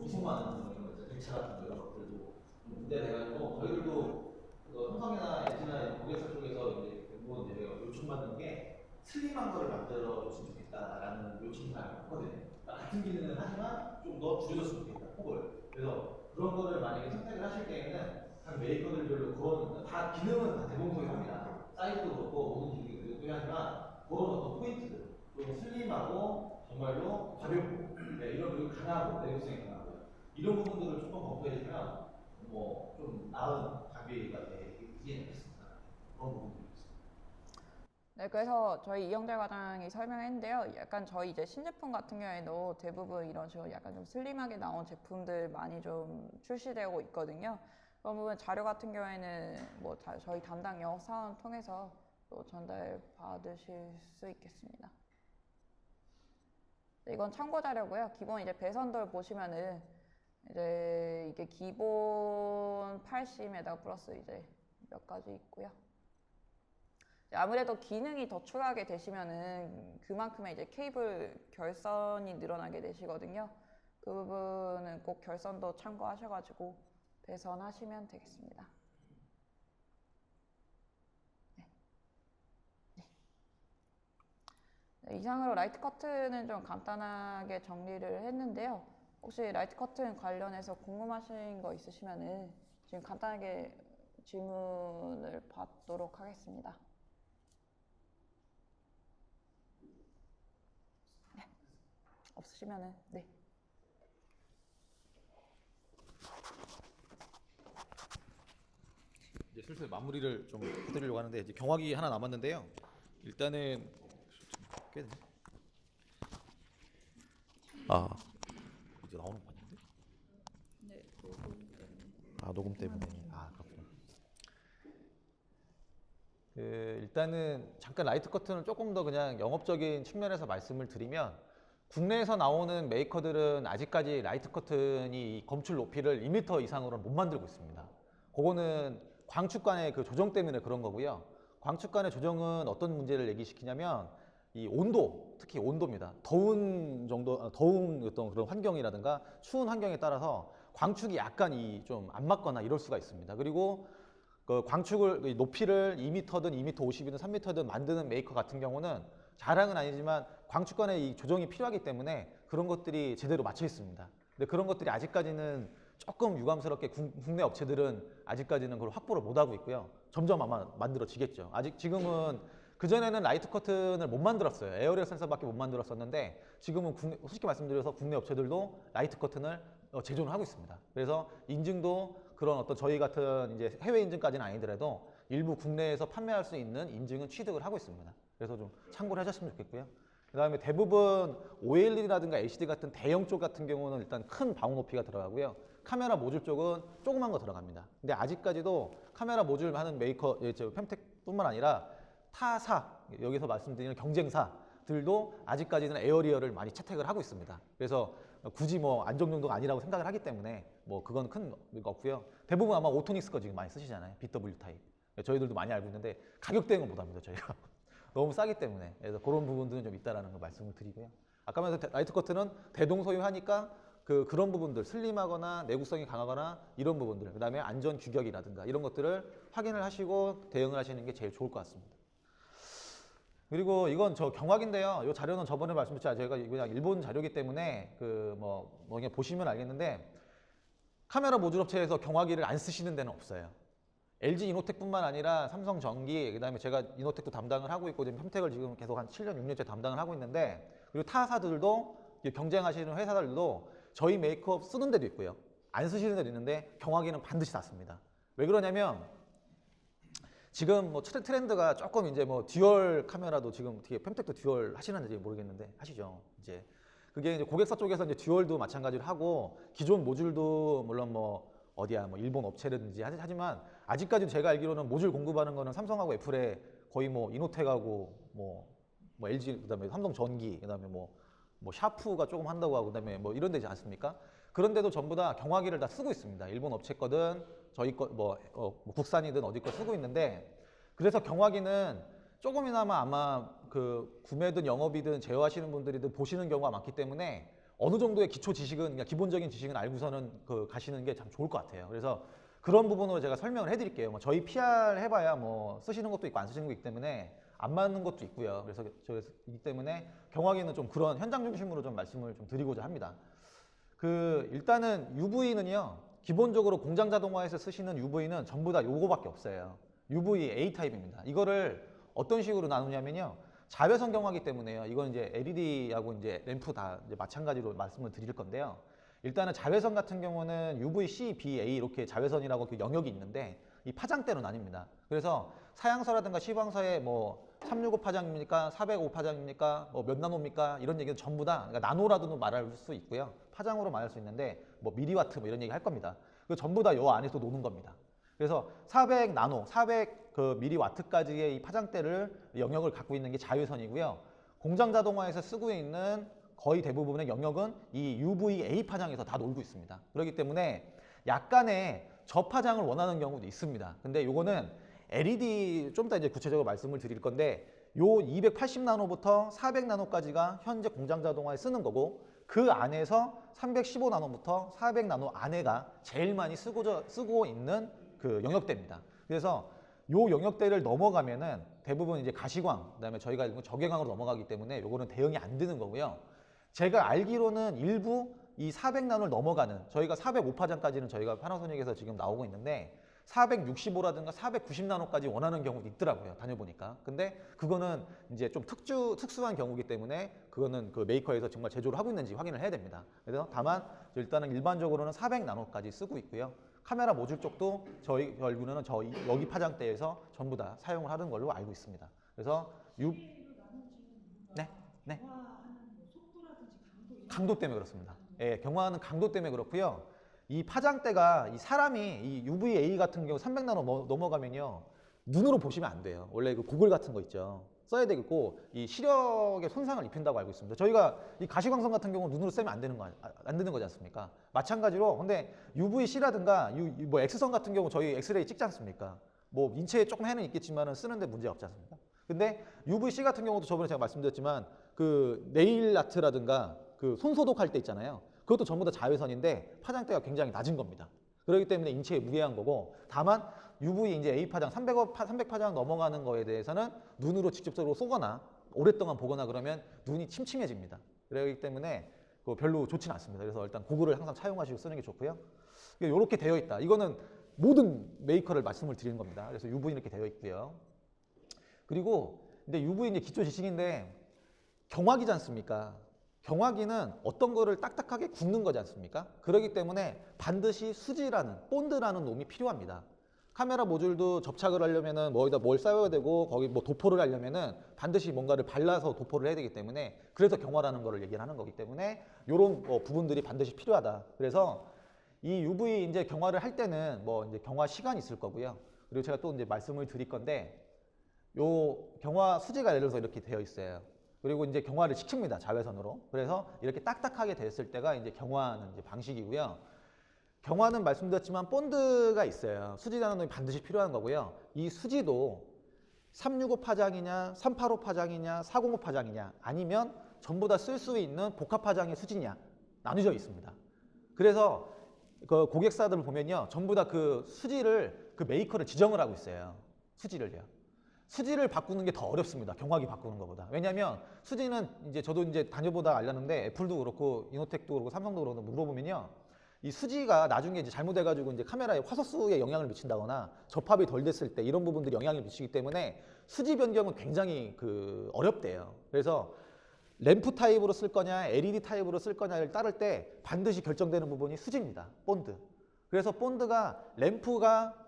이송만 이런 거 대차 같은 거 이런 것들도 좀 문제가 돼가지고 저희들도 그 삼성이나 LG나 고객사 쪽에서 이제 대부분 이제 요청받는 게 슬림한 거를 만들어 줬으면 좋겠다라는 요청이 많이 왔거든요. 그러니까 같은 기능은 하지만 좀 더 줄여줬으면 좋겠다 폭을. 그래서 그런 거를 만약에 선택을 하실 때에는 각 메이커들별로 그런 다 기능은 다 대동소이합니다. 사이즈도 그렇고 모든 기능이 대동소이하지만 그런 어떤 포인트들 좀 슬림하고 정말로 가볍고 네, 이런 그리고 강하고 내구성이 강하고 이런 부분들을 조금 검토해주면 뭐 좀 나은 장비가 되긴 했습니다. 그런 부분들이 있습니다. 네, 그래서 저희 이영재 과장이 설명했는데요. 약간 저희 이제 신제품 같은 경우에도 대부분 이런 식으로 약간 좀 슬림하게 나온 제품들 많이 좀 출시되고 있거든요. 그런 부분 자료 같은 경우에는 뭐 저희 담당 영업사원 통해서 또 전달 받으실 수 있겠습니다. 네, 이건 참고 자료고요. 기본 이제 배선돌 보시면은 이제 이게 기본 80에다가 플러스 이제 몇 가지 있고요. 아무래도 기능이 더 추가하게 되시면은 그만큼의 이제 케이블 결선이 늘어나게 되시거든요. 그 부분은 꼭 결선도 참고하셔가지고 배선하시면 되겠습니다. 네. 네. 네, 이상으로 라이트 커튼은 좀 간단하게 정리를 했는데요. 혹시 라이트 커튼 관련해서 궁금하신 거 있으시면은 지금 간단하게 질문을 받도록 하겠습니다. 없으시면은 네. 이제 슬슬 마무리를 좀 해드리려고 하는데 이제 경화기 하나 남았는데요. 일단은 꽤 되네. 아 이제 나오는 거 아닌데? 네, 녹음 때문에. 아 녹음 때문에. 아 그렇구나. 일단은 잠깐 라이트 커튼을 조금 더 그냥 영업적인 측면에서 말씀을 드리면 국내에서 나오는 메이커들은 아직까지 라이트 커튼이 검출 높이를 2m 이상으로는 못 만들고 있습니다. 그거는 광축관의 그 조정 때문에 그런 거고요. 광축관의 조정은 어떤 문제를 얘기시키냐면 이 온도, 특히 온도입니다. 더운 어떤 그런 환경이라든가 추운 환경에 따라서 광축이 약간 좀 안 맞거나 이럴 수가 있습니다. 그리고 그 광축을 높이를 2m든 2m 50이든 3m든 만드는 메이커 같은 경우는 자랑은 아니지만 광축관의 이 조정이 필요하기 때문에 그런 것들이 제대로 맞춰 있습니다. 근데 그런 것들이 아직까지는 조금 유감스럽게 국내 업체들은 아직까지는 그걸 확보를 못 하고 있고요. 점점 아마 만들어지겠죠. 아직 지금은 그전에는 라이트 커튼을 못 만들었어요. 에어리어 센서밖에 못 만들었었는데 지금은 솔직히 말씀드려서 국내 업체들도 라이트 커튼을 제조를 하고 있습니다. 그래서 인증도 그런 어떤 저희 같은 이제 해외 인증까지는 아니더라도 일부 국내에서 판매할 수 있는 인증은 취득을 하고 있습니다. 그래서 좀 참고를 하셨으면 좋겠고요. 그 다음에 대부분 OLED라든가 LCD 같은 대형 쪽 같은 경우는 일단 큰 방호 높이가 들어가고요. 카메라 모듈 쪽은 조그만 거 들어갑니다. 근데 아직까지도 카메라 모듈 하는 메이커, 펜텍뿐만 아니라 타사, 여기서 말씀드리는 경쟁사들도 아직까지는 에어리어를 많이 채택을 하고 있습니다. 그래서 굳이 뭐 안정 정도가 아니라고 생각을 하기 때문에 뭐 그건 큰 의미가 없고요. 대부분 아마 오토닉스 거 지금 많이 쓰시잖아요. BW 타입. 저희들도 많이 알고 있는데 가격 대응은 못 합니다. 저희가. 너무 싸기 때문에. 그래서 그런 부분들은 좀 있다라는 거 말씀을 드리고요. 아까 말했던 라이트 커튼은 대동소이하니까 그런 부분들, 슬림하거나 내구성이 강하거나 이런 부분들, 그 다음에 안전 규격이라든가 이런 것들을 확인을 하시고 대응을 하시는 게 제일 좋을 것 같습니다. 그리고 이건 저 경화기인데요. 이 자료는 저번에 말씀드렸죠. 저희가 그냥 일본 자료이기 때문에 그냥 보시면 알겠는데 카메라 모듈 업체에서 경화기를 안 쓰시는 데는 없어요. LG 이노텍뿐만 아니라 삼성 전기, 그다음에 제가 이노텍도 담당을 하고 있고 지금 펜텍을 지금 계속 한 7년, 6년째 담당을 하고 있는데 그리고 타사들도 경쟁하시는 회사들도 저희 메이크업 쓰는 데도 있고요. 안 쓰시는 데도 있는데 경화기는 반드시 닫습니다. 왜 그러냐면 지금 뭐 트렌드가 조금 이제 뭐 듀얼 카메라도 지금 되게 펜텍도 듀얼 하시는지 모르겠는데 하시죠. 이제 그게 이제 고객사 쪽에서 이제 듀얼도 마찬가지로 하고 기존 모듈도 물론 뭐 어디야 뭐 일본 업체라든지 하지만 아직까지도 제가 알기로는 모듈 공급하는 거는 삼성하고 애플에 거의 뭐 이노텍하고 뭐 LG 그다음에 삼성 전기 그다음에 뭐 샤프가 조금 한다고 하고 그다음에 뭐 이런 데지 않습니까? 그런데도 전부 다 경화기를 다 쓰고 있습니다. 일본 업체 거든 저희 거 뭐 국산이든 어디 거 쓰고 있는데, 그래서 경화기는 조금이나마 아마 그 구매든 영업이든 제어하시는 분들이든 보시는 경우가 많기 때문에 어느 정도의 기초 지식은, 그러니까 기본적인 지식은 알고서는 그 가시는 게 참 좋을 것 같아요. 그래서 그런 부분으로 제가 설명을 해드릴게요. 뭐 저희 PR 해봐야 뭐 쓰시는 것도 있고 안 쓰시는 거 있기 때문에 안 맞는 것도 있고요. 그래서 이기 때문에 경화기는 좀 그런 현장 중심으로 좀 말씀을 좀 드리고자 합니다. 그 일단은 UV는요, 기본적으로 공장 자동화에서 쓰시는 UV는 전부 다 요거밖에 없어요. UV A 타입입니다. 이거를 어떤 식으로 나누냐면요, 자외선 경화기 때문에요. 이건 이제 LED하고 이제 램프 다 이제 마찬가지로 말씀을 드릴 건데요. 일단은 자외선 같은 경우는 UVC, B, A 이렇게 자외선이라고 그 영역이 있는데 이 파장대로 나뉩니다. 그래서 사양서라든가 시방서에 뭐 365 파장입니까? 405 파장입니까? 뭐 몇 나노입니까? 이런 얘기는 전부 다, 그러니까 나노라도 말할 수 있고요. 파장으로 말할 수 있는데 뭐 미리와트 뭐 이런 얘기 할 겁니다. 그 전부 다 요 안에서 노는 겁니다. 그래서 400 나노, 400 그 미리와트까지의 이 파장대를 영역을 갖고 있는 게 자외선이고요. 공장 자동화에서 쓰고 있는 거의 대부분의 영역은 이 UVA 파장에서 다 놀고 있습니다. 그렇기 때문에 약간의 저파장을 원하는 경우도 있습니다. 근데 요거는 LED 좀 이따 이제 구체적으로 말씀을 드릴 건데, 요 280 나노부터 400 나노까지가 현재 공장 자동화에 쓰는 거고, 그 안에서 315 나노부터 400 나노 안에가 제일 많이 쓰고 있는 그 영역대입니다. 그래서 요 영역대를 넘어가면은 대부분 이제 가시광, 그다음에 저희가 읽은 적외광으로 넘어가기 때문에 요거는 대응이 안 되는 거고요. 제가 알기로는 일부 이 400나노를 넘어가는, 저희가 405파장까지는 저희가 파나소닉에서 지금 나오고 있는데 465라든가 490나노까지 원하는 경우도 있더라고요. 다녀보니까. 근데 그거는 이제 좀 특수한 경우이기 때문에 그거는 그 메이커에서 정말 제조를 하고 있는지 확인을 해야 됩니다. 그래서 다만 일단은 일반적으로는 400나노까지 쓰고 있고요. 카메라 모듈 쪽도 저희 결국에는 여기 파장대에서 전부 다 사용을 하는 걸로 알고 있습니다. 그래서 네, 네. 강도 때문에 그렇습니다. 예, 경화하는 강도 때문에 그렇고요. 이 파장대가 이 사람이 이 UVA 같은 경우 300나노 넘어가면요, 눈으로 보시면 안 돼요. 원래 그 고글 같은 거 있죠. 써야 되겠고 이 시력에 손상을 입힌다고 알고 있습니다. 저희가 이 가시광선 같은 경우 눈으로 쐬면 안 되는 거지 않습니까? 마찬가지로 근데 UVC라든가 뭐 X선 같은 경우 저희 엑스레이 찍지 않습니까? 뭐 인체에 조금 해는 있겠지만은 쓰는데 문제 없지 않습니까? 근데 UVC 같은 경우도 저번에 제가 말씀드렸지만 그 네일 아트라든가 그 손 소독할 때 있잖아요. 그것도 전부 다 자외선인데 파장대가 굉장히 낮은 겁니다. 그렇기 때문에 인체에 무해한 거고, 다만 UV 이제 A 파장 300 파장 넘어가는 거에 대해서는 눈으로 직접적으로 쏘거나 오랫동안 보거나 그러면 눈이 침침해집니다. 그렇기 때문에 별로 좋지는 않습니다. 그래서 일단 고글을 항상 차용하시고 쓰는 게 좋고요. 이렇게 되어 있다. 이거는 모든 메이커를 말씀을 드리는 겁니다. 그래서 UV 이렇게 되어 있고요. 그리고 근데 UV 이제 기초 지식인데 경화기지 않습니까? 경화기는 어떤 거를 딱딱하게 굽는 거지 않습니까? 그렇기 때문에 반드시 수지라는, 본드라는 놈이 필요합니다. 카메라 모듈도 접착을 하려면은 뭐에다 뭘 쌓아야 되고 거기 뭐 도포를 하려면은 반드시 뭔가를 발라서 도포를 해야 되기 때문에, 그래서 경화라는 거를 얘기를 하는 거기 때문에 이런 부분들이 반드시 필요하다. 그래서 이 UV 이제 경화를 할 때는 뭐 이제 경화 시간이 있을 거고요. 그리고 제가 또 이제 말씀을 드릴 건데, 요 경화 수지가 예를 들어서 이렇게 되어 있어요. 그리고 이제 경화를 시킵니다. 자외선으로. 그래서 이렇게 딱딱하게 됐을 때가 이제 경화하는 이제 방식이고요. 경화는 말씀드렸지만 본드가 있어요. 수지라는 놈이 반드시 필요한 거고요. 이 수지도 365 파장이냐, 385 파장이냐, 405 파장이냐, 아니면 전부 다 쓸 수 있는 복합 파장의 수지냐 나뉘어져 있습니다. 그래서 그 고객사들을 보면요, 전부 다 그 수지를 그 메이커를 지정을 하고 있어요. 수지를요. 수지를 바꾸는 게 더 어렵습니다. 경화기 바꾸는 것보다. 왜냐하면 수지는 이제 저도 이제 다녀보다 알렸는데, 애플도 그렇고 이노텍도 그렇고 삼성도 그렇고 물어보면요, 이 수지가 나중에 이제 잘못해가지고 이제 카메라에 화소수에 영향을 미친다거나 접합이 덜 됐을 때 이런 부분들이 영향을 미치기 때문에 수지 변경은 굉장히 어렵대요. 그래서 램프 타입으로 쓸 거냐, LED 타입으로 쓸 거냐를 따를 때 반드시 결정되는 부분이 수지입니다. 본드. 그래서 본드가 램프가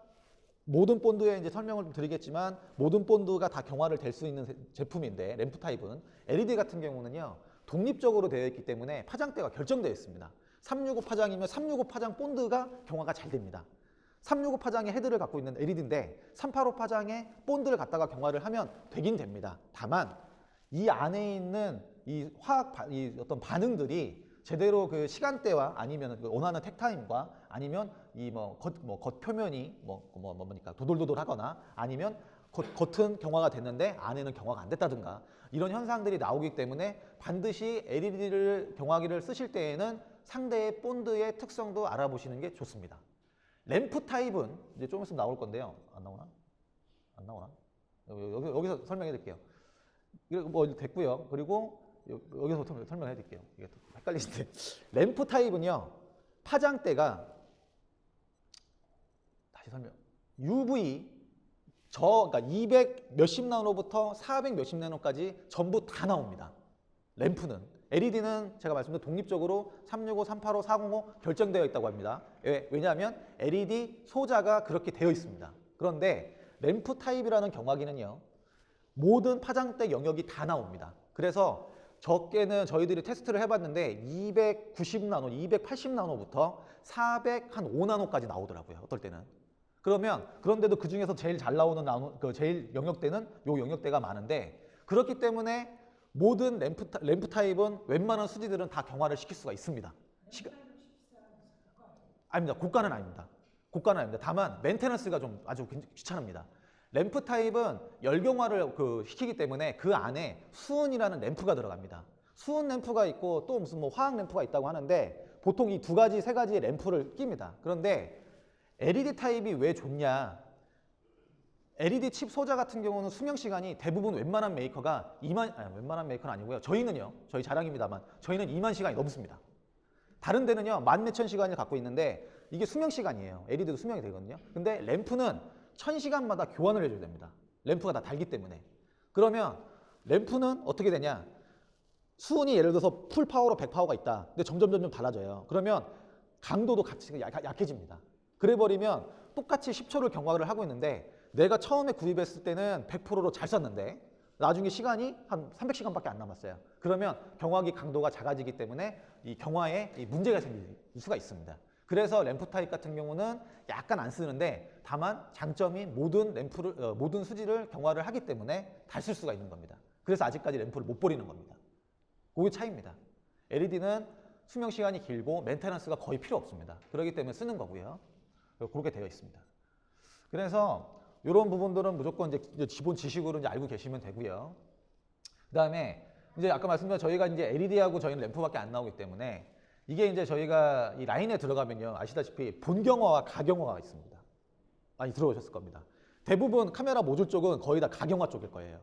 모든 본드에 이제 설명을 좀 드리겠지만, 모든 본드가 다 경화를 될 수 있는 제품인데, 램프 타입은 LED 같은 경우는요 독립적으로 되어 있기 때문에 파장대가 결정되어 있습니다. 365 파장이면 365 파장 본드가 경화가 잘 됩니다. 365 파장의 헤드를 갖고 있는 LED인데 385 파장의 본드를 갖다가 경화를 하면 되긴 됩니다. 다만 이 안에 있는 이 어떤 반응들이 제대로 그 시간대와 아니면 그 원하는 택타임과 아니면 이 겉 표면이 뭐니까 도돌도돌하거나 아니면 겉은 경화가 됐는데 안에는 경화가 안 됐다든가 이런 현상들이 나오기 때문에 반드시 LED를 경화기를 쓰실 때에는 상대의 본드의 특성도 알아보시는 게 좋습니다. 램프 타입은 이제 좀 있으면 나올 건데요. 안 나오나? 안 나오나? 여기서 설명해 드릴게요. 이거 뭐 됐고요. 그리고 여기서 설명해 드릴게요. 이게 헷갈리시는데 램프 타입은요. 파장대가 다시 설명. UV 그러니까 200 몇십 나노부터 400 몇십 나노까지 전부 다 나옵니다. 램프는. LED는 제가 말씀드린 독립적으로 365, 385, 405 결정되어 있다고 합니다. 왜냐하면 LED 소자가 그렇게 되어 있습니다. 그런데 램프 타입이라는 경화기는요. 모든 파장대 영역이 다 나옵니다. 그래서 적게는 저희들이 테스트를 해봤는데 290나노, 280나노부터 405나노까지 나오더라고요. 어떨 때는. 그런데도 그 중에서 제일 잘 나오는 제일 영역대는 요 영역대가 많은데 그렇기 때문에 모든 램프 타입은 웬만한 수지들은 다 경화를 시킬 수가 있습니다. 아닙니다. 고가는 아닙니다. 고가는 아닙니다. 다만 멘테넌스가 좀 아주 귀찮습니다. 램프 타입은 열경화를 시키기 때문에 그 안에 수은이라는 램프가 들어갑니다. 수은 램프가 있고 또 무슨 화학 램프가 있다고 하는데 보통 이 두 가지, 세 가지의 램프를 낍니다. 그런데 LED 타입이 왜 좋냐? LED 칩 소자 같은 경우는 수명 시간이 대부분 웬만한 메이커가 웬만한 메이커는 아니고요. 저희는요, 저희 자랑입니다만 저희는 2만 시간이 넘습니다. 다른 데는요, 14,000 시간을 갖고 있는데 이게 수명 시간이에요. LED도 수명이 되거든요. 근데 램프는 1000시간마다 교환을 해줘야 됩니다. 램프가 다 달기 때문에. 그러면 램프는 어떻게 되냐? 수은이 예를 들어서 풀 파워로 100파워가 있다. 근데 점점 달라져요. 그러면 강도도 같이 약해집니다. 그래 버리면 똑같이 10초를 경화를 하고 있는데 내가 처음에 구입했을 때는 100%로 잘 썼는데 나중에 시간이 한 300시간밖에 안 남았어요. 그러면 경화기 강도가 작아지기 때문에 이 경화에 문제가 생길 수가 있습니다. 그래서 램프 타입 같은 경우는 약간 안 쓰는데 다만 장점이 모든 수지를 경화를 하기 때문에 다 쓸 수가 있는 겁니다. 그래서 아직까지 램프를 못 버리는 겁니다. 그게 차이입니다. LED는 수명 시간이 길고 멘테넌스가 거의 필요 없습니다. 그렇기 때문에 쓰는 거고요. 그렇게 되어 있습니다. 그래서 이런 부분들은 무조건 이제 기본 지식으로 이제 알고 계시면 되고요. 그 다음에 이제 아까 말씀드린 저희가 이제 LED하고 저희는 램프밖에 안 나오기 때문에 이게 이제 저희가 이 라인에 들어가면요. 아시다시피 본경화와 가경화가 있습니다. 많이 들어보셨을 겁니다. 대부분 카메라 모듈 쪽은 거의 다 가경화 쪽일 거예요.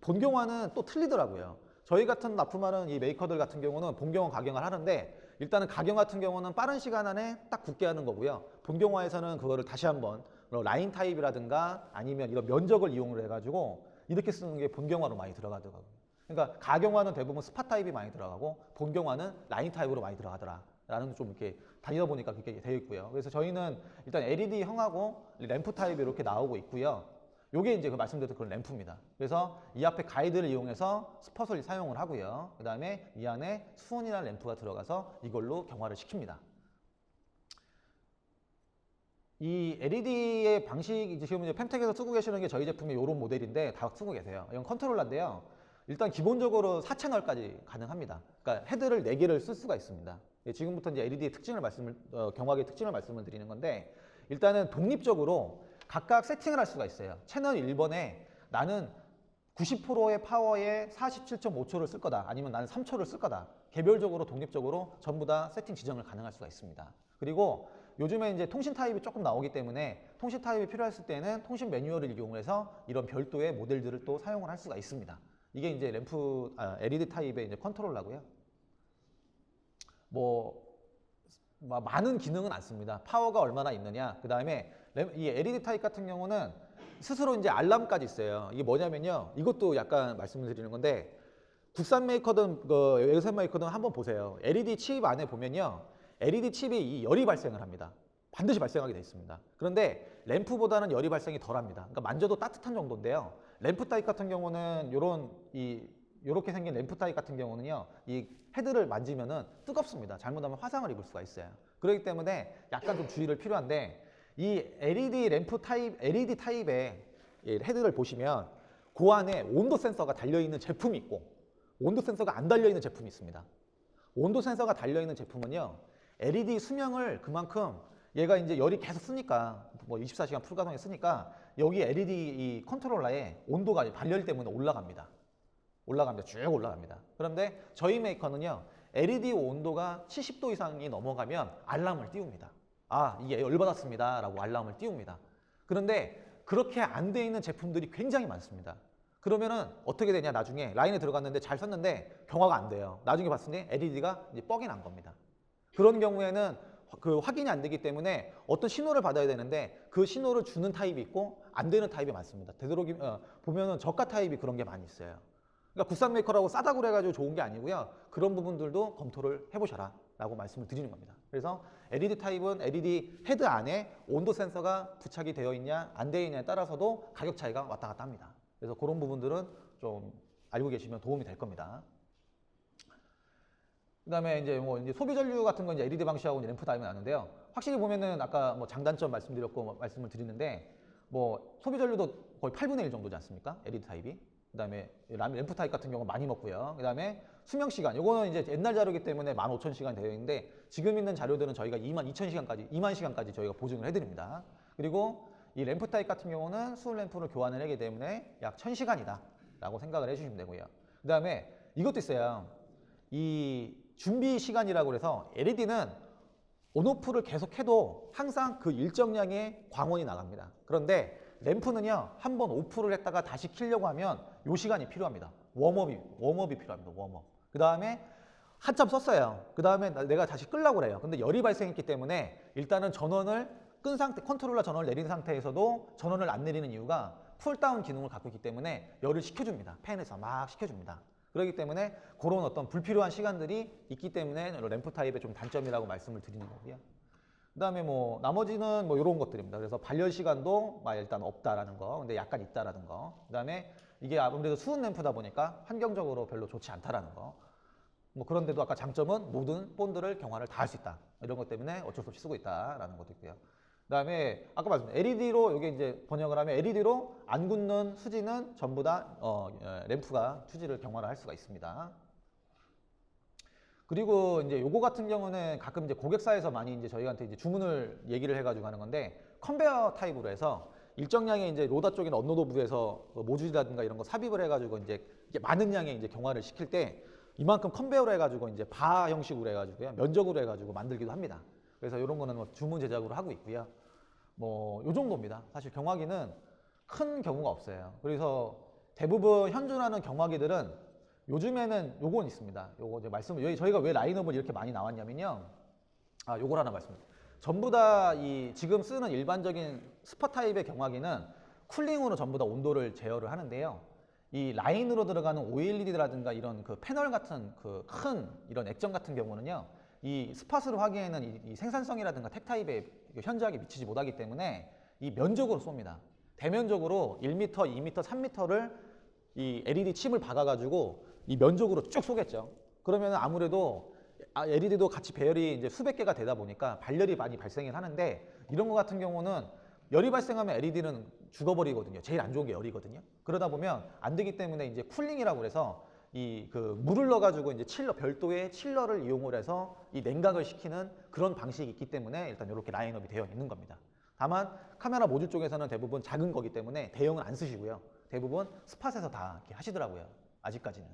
본경화는 또 틀리더라고요. 저희 같은 납품하는 이 메이커들 같은 경우는 본경화, 가경화를 하는데 일단은 가경 같은 경우는 빠른 시간 안에 딱 굳게 하는 거고요. 본경화에서는 그거를 다시 한번 라인 타입이라든가 아니면 이런 면적을 이용을 해가지고 이렇게 쓰는 게 본경화로 많이 들어가더라고요. 그러니까 가경화는 대부분 스팟 타입이 많이 들어가고 본경화는 라인 타입으로 많이 들어가더라라는 좀 이렇게 다니다 보니까 그렇게 되어 있고요. 그래서 저희는 일단 LED형하고 램프 타입이 이렇게 나오고 있고요. 요게 이제 그 말씀드렸던 그런 램프입니다. 그래서 이 앞에 가이드를 이용해서 스폿을 사용을 하고요. 그 다음에 이 안에 수은이라는 램프가 들어가서 이걸로 경화를 시킵니다. 이 LED의 방식, 지금 이제 펜텍에서 쓰고 계시는 게 저희 제품의 이런 모델인데 다 쓰고 계세요. 이건 컨트롤러인데요. 일단 기본적으로 4채널까지 가능합니다. 그러니까 헤드를 4개를 쓸 수가 있습니다. 지금부터 이제 LED의 특징을 경화기의 특징을 말씀을 드리는 건데 일단은 독립적으로 각각 세팅을 할 수가 있어요. 채널 1번에 나는 90%의 파워에 47.5초를 쓸 거다. 아니면 나는 3초를 쓸 거다. 개별적으로 독립적으로 전부 다 세팅 지정을 가능할 수가 있습니다. 그리고 요즘에 이제 통신 타입이 조금 나오기 때문에 통신 타입이 필요했을 때는 통신 매뉴얼을 이용해서 이런 별도의 모델들을 또 사용을 할 수가 있습니다. 이게 이제 LED 타입의 이제 컨트롤러고요. 많은 기능은 안 씁니다. 파워가 얼마나 있느냐. 그 다음에 이 LED 타입 같은 경우는 스스로 이제 알람까지 있어요. 이게 뭐냐면요. 이것도 약간 말씀을 드리는 건데 국산 메이커든 외산 메이커든 한번 보세요. LED 칩 안에 보면요. LED 칩이 이 열이 발생을 합니다. 반드시 발생하게 되어 있습니다. 그런데 램프보다는 열이 발생이 덜합니다. 그러니까 만져도 따뜻한 정도인데요. 램프 타입 같은 경우는 요렇게 생긴 램프 타입 같은 경우는요. 이 헤드를 만지면은 뜨겁습니다. 잘못하면 화상을 입을 수가 있어요. 그렇기 때문에 약간 좀 주의를 필요한데 이 LED 타입의 헤드를 보시면 그 안에 온도 센서가 달려있는 제품이 있고 온도 센서가 안 달려있는 제품이 있습니다. 온도 센서가 달려있는 제품은요, LED 수명을 그만큼 얘가 이제 열이 계속 쓰니까, 뭐 24시간 풀가동에 쓰니까, 여기 LED 이 컨트롤러에 온도가 발열 때문에 올라갑니다. 쭉 올라갑니다. 그런데 저희 메이커는요, LED 온도가 70도 이상이 넘어가면 알람을 띄웁니다. 아, 이게 열받았습니다. 라고 알람을 띄웁니다. 그런데 그렇게 안 돼 있는 제품들이 굉장히 많습니다. 그러면은 어떻게 되냐, 나중에 라인에 들어갔는데 잘 썼는데 경화가 안 돼요. 나중에 봤으니 LED가 이제 뻑이 난 겁니다. 그런 경우에는 그 확인이 안 되기 때문에 어떤 신호를 받아야 되는데 그 신호를 주는 타입이 있고 안 되는 타입이 많습니다. 되도록이면 보면은 저가 타입이 그런 게 많이 있어요. 그러니까 국산 메이커라고 싸다고 그래가지고 좋은 게 아니고요. 그런 부분들도 검토를 해보셔라 라고 말씀을 드리는 겁니다. 그래서 LED 타입은 LED 헤드 안에 온도 센서가 부착이 되어 있냐 안 되어 있냐에 따라서도 가격 차이가 왔다 갔다 합니다. 그래서 그런 부분들은 좀 알고 계시면 도움이 될 겁니다. 그다음에 이제 뭐 이제 소비 전류 같은 건 이제 LED 방식하고 이제 램프 타입이 나는데요. 확실히 보면은 아까 뭐 장단점 말씀드렸고 말씀을 드리는데 뭐 소비 전류도 거의 8분의 1 정도지 않습니까? LED 타입이. 그다음에 램프 타입 같은 경우는 많이 먹고요. 그다음에 수명 시간. 요거는 이제 옛날 자료이기 때문에 15,000시간 되어 있는데 지금 있는 자료들은 저희가 22,000시간까지 2만 시간까지 저희가 보증을 해드립니다. 그리고 이 램프 타입 같은 경우는 수은 램프를 교환을 하기 때문에 약 1,000시간이다라고 생각을 해주시면 되고요. 그다음에 이것도 있어요. 이 준비 시간이라고 해서 LED는 온오프를 계속해도 항상 그 일정량의 광원이 나갑니다. 그런데 램프는요, 한번 오프를 했다가 다시 켜려고 하면 요 시간이 필요합니다. 웜업이 필요합니다. 웜업. 그 다음에 한참 썼어요. 그 다음에 내가 다시 끄려고 그래요. 근데 열이 발생했기 때문에 일단은 전원을 끈 상태, 컨트롤러 전원을 내린 상태에서도 전원을 안 내리는 이유가 쿨다운 기능을 갖고 있기 때문에 열을 식혀줍니다. 팬에서 막 식혀줍니다. 그렇기 때문에 그런 어떤 불필요한 시간들이 있기 때문에 램프 타입의 좀 단점이라고 말씀을 드리는 거고요. 그 다음에 뭐 나머지는 뭐 이런 것들입니다. 그래서 발열 시간도 일단 없다라는 거, 근데 약간 있다라는 거. 그 다음에 이게 아무래도 수은 램프다 보니까 환경적으로 별로 좋지 않다라는 거. 뭐 그런데도 아까 장점은 모든 본드를 경화를 다 할 수 있다. 이런 것 때문에 어쩔 수 없이 쓰고 있다라는 것도 있고요. 그 다음에 아까 말씀드린 LED로 이게 이제 번역을 하면 LED로 안 굳는 수지는 전부 다 램프가 수지를 경화를 할 수가 있습니다. 그리고 이제 요거 같은 경우는 가끔 이제 고객사에서 많이 이제 저희한테 이제 주문을 얘기를 해가지고 하는 건데 컨베어 타입으로 해서 일정량의 이제 로다 쪽이나 언로더 부에서 모듈이라든가 이런 거 삽입을 해가지고 이제 많은 양의 이제 경화를 시킬 때 이만큼 컨베어로 해가지고 이제 바 형식으로 해가지고요 면적으로 해가지고 만들기도 합니다. 그래서 이런 거는 뭐 주문 제작으로 하고 있고요. 뭐 요 정도입니다. 사실 경화기는 큰 경우가 없어요. 그래서 대부분 현존하는 경화기들은 요즘에는 요건 있습니다. 요거 이제 저희가 왜 라인업을 이렇게 많이 나왔냐면요. 요걸 하나 말씀드릴게요. 전부 다 지금 쓰는 일반적인 스파 타입의 경화기는 쿨링으로 전부 다 온도를 제어를 하는데요. 이 라인으로 들어가는 OLED라든가 이런 그 패널 같은 그 큰 이런 액정 같은 경우는요. 이 스팟으로 하기에는 이 생산성이라든가 택 타입에 현저하게 미치지 못하기 때문에 이 면적으로 쏩니다. 대면적으로 1m, 2m, 3m를 이 LED 칩을 박아가지고 이 면적으로 쭉 쏘겠죠. 그러면 아무래도 LED도 같이 배열이 이제 수백 개가 되다 보니까 발열이 많이 발생을 하는데 이런 거 같은 경우는 열이 발생하면 LED는 죽어버리거든요. 제일 안 좋은 게 열이거든요. 그러다 보면 안 되기 때문에 이제 쿨링이라고 그래서 물을 넣어가지고 이제 별도의 칠러를 이용을 해서 이 냉각을 시키는 그런 방식이 있기 때문에 일단 이렇게 라인업이 되어 있는 겁니다. 다만 카메라 모듈 쪽에서는 대부분 작은 거기 때문에 대형은 안 쓰시고요. 대부분 스팟에서 다 이렇게 하시더라고요. 아직까지는.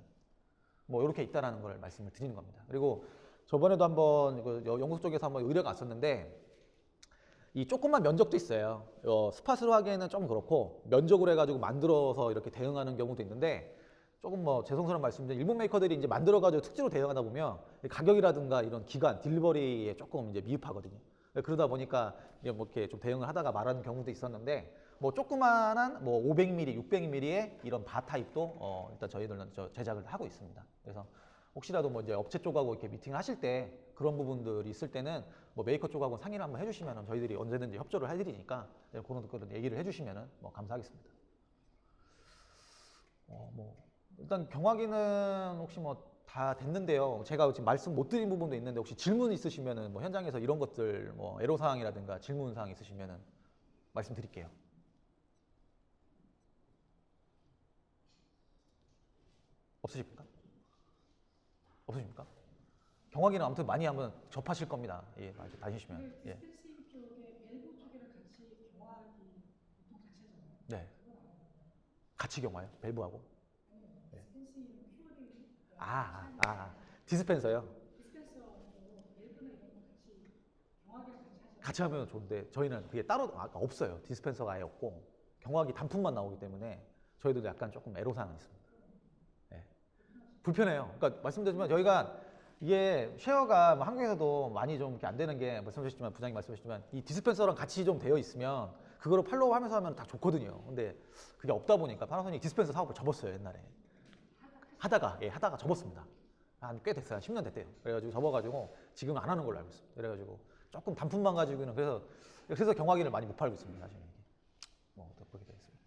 뭐 이렇게 있다라는 걸 말씀을 드리는 겁니다. 그리고 저번에도 한번 연구소 쪽에서 한번 의뢰가 왔었는데 이 조그만 면적도 있어요. 스팟으로 하기에는 좀 그렇고 면적으로 해가지고 만들어서 이렇게 대응하는 경우도 있는데 조금 뭐 죄송스러운 말씀인데 일본 메이커들이 이제 만들어가지고 특지로 대응하다 보면 가격이라든가 이런 기간, 딜리버리에 조금 이제 미흡하거든요. 그러다 보니까 이제 뭐 이렇게 좀 대응을 하다가 말하는 경우도 있었는데 뭐 조그만한 뭐 500mm, 600mm의 이런 바 타입도 일단 저희들은 제작을 하고 있습니다. 그래서 혹시라도 뭐 이제 업체 쪽하고 이렇게 미팅을 하실 때 그런 부분들이 있을 때는 뭐 메이커 쪽하고 상의를 한번 해주시면은 저희들이 언제든지 협조를 해드리니까 그런 얘기를 해주시면은 뭐 감사하겠습니다. 뭐 일단 경화기는 혹시 뭐 다 됐는데요. 제가 지금 말씀 못 드린 부분도 있는데 혹시 질문 있으시면은 뭐 현장에서 이런 것들 뭐 애로사항이라든가 질문사항 있으시면은 말씀드릴게요. 없으십니까? 없으십니까? 경화기는 아무튼 많이 한번 접하실 겁니다. 예, 많이 다니시면. 예. 디스펜싱 쪽에 밸브 쪽이랑 같이 경화기 보통 같이 하잖아요. 네. 그건 안 해요. 같이 경화요? 밸브하고? 네. 디스펜싱이랑 퓨어링 디스펜서요. 디스펜서하고 밸브나 이런 거 같이 경화기랑 같이 하잖아요. 같이 하면 좋은데 저희는 그게 따로 없어요. 디스펜서가 아예 없고 경화기 단품만 나오기 때문에 저희도 약간 조금 애로사항이 있습니다. 네. 불편해요. 그러니까 말씀드리지만 저희가 이게 쉐어가 뭐 한국에서도 많이 좀 이렇게 안 되는 게 말씀하셨지만 부장님 말씀하셨지만 이 디스펜서랑 같이 좀 되어 있으면 그거를 팔로우 하면서 하면 다 좋거든요. 근데 그게 없다 보니까 파나소닉 디스펜서 사업을 접었어요, 옛날에. 하다가 접었습니다. 한 꽤 됐어요. 한 10년 됐대요. 그래가지고 접어가지고 지금 안 하는 걸로 알고 있습니다. 그래가지고 조금 단품만 가지고는 그래서 경화기를 많이 못 팔고 있습니다. 사실 이게. 뭐 그렇게 되어 있습니다.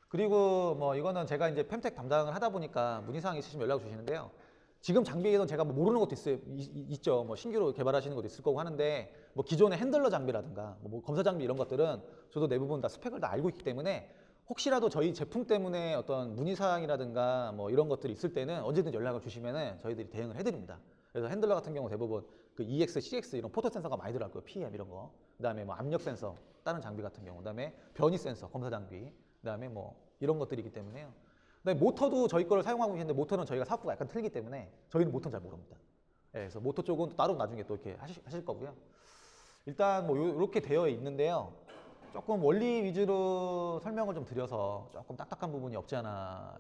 그리고 뭐 이거는 제가 이제 펨텍 담당을 하다 보니까 문의사항 있으시면 연락 주시는데요. 지금 장비에는 제가 뭐 모르는 것도 있죠. 뭐 신규로 개발하시는 것도 있을 거고 하는데 뭐 기존의 핸들러 장비라든가 뭐 검사 장비 이런 것들은 저도 대부분 다 스펙을 다 알고 있기 때문에 혹시라도 저희 제품 때문에 어떤 문의사항이라든가 뭐 이런 것들이 있을 때는 언제든 연락을 주시면은 저희들이 대응을 해드립니다. 그래서 핸들러 같은 경우 대부분 그 EX, CX 이런 포토 센서가 많이 들어갈 거예요. PM 이런 거. 그다음에 뭐 압력 센서, 다른 장비 같은 경우. 그다음에 변이 센서, 검사 장비. 그다음에 뭐 이런 것들이기 때문에요. 그다음에 모터도 저희 거를 사용하고 계시는데 모터는 저희가 사업부가 약간 틀리기 때문에 저희는 모터는 잘 모릅니다. 예, 그래서 모터 쪽은 또 따로 나중에 또 이렇게 하실 거고요. 일단 뭐 이렇게 되어 있는데요. 조금 원리 위주로 설명을 좀 드려서 조금 딱딱한 부분이 없지 않아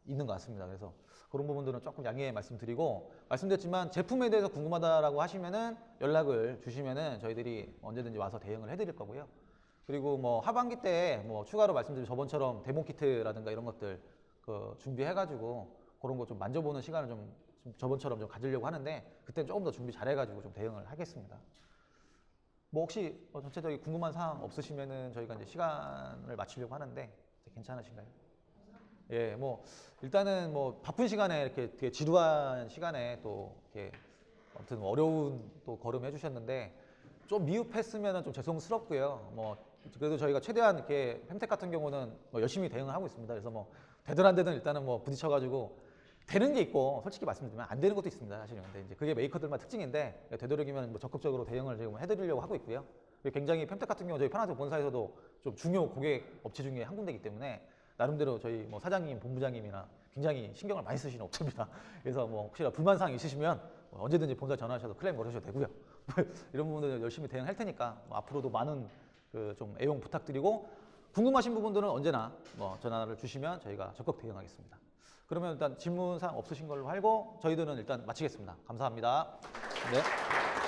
있는 것 같습니다. 그래서 그런 부분들은 조금 양해 말씀드리고 말씀드렸지만 제품에 대해서 궁금하다라고 하시면은 연락을 주시면은 저희들이 언제든지 와서 대응을 해드릴 거고요. 그리고 뭐 하반기 때 뭐 추가로 말씀드린 저번처럼 데모 키트라든가 이런 것들 그 준비해가지고 그런 거 좀 만져보는 시간을 좀 저번처럼 좀 가지려고 하는데 그때는 조금 더 준비 잘해가지고 좀 대응을 하겠습니다. 뭐 혹시 전체적인 궁금한 사항 없으시면은 저희가 이제 시간을 맞추려고 하는데 괜찮으신가요? 예, 뭐 일단은 뭐 바쁜 시간에 이렇게 되게 지루한 시간에 또 이렇게 아무튼 어려운 또 걸음 해주셨는데 좀 미흡했으면은 좀 죄송스럽고요. 뭐 그래도 저희가 최대한 이렇게 펨텍 같은 경우는 뭐 열심히 대응을 하고 있습니다. 그래서 뭐 되든 안 되든 일단은 뭐 부딪혀가지고 되는 게 있고 솔직히 말씀드리면 안 되는 것도 있습니다. 사실은. 근데 이제 그게 메이커들만 특징인데 되도록이면 뭐 적극적으로 대응을 지금 해드리려고 하고 있고요. 그리고 굉장히 펨텍 같은 경우 저희 파나소닉 본사에서도 좀 중요 고객 업체 중에 한 군데이기 때문에 나름대로 저희 뭐 사장님, 본부장님이나 굉장히 신경을 많이 쓰시는 업체입니다. 그래서 뭐 혹시나 불만사항 있으시면 뭐 언제든지 본사 전화하셔서 클레임 걸으셔도 되고요. 이런 부분들 열심히 대응할 테니까 뭐 앞으로도 많은 그 좀 애용 부탁드리고 궁금하신 부분들은 언제나 뭐 전화를 주시면 저희가 적극 대응하겠습니다. 그러면 일단 질문사항 없으신 걸로 알고 저희들은 일단 마치겠습니다. 감사합니다. 네.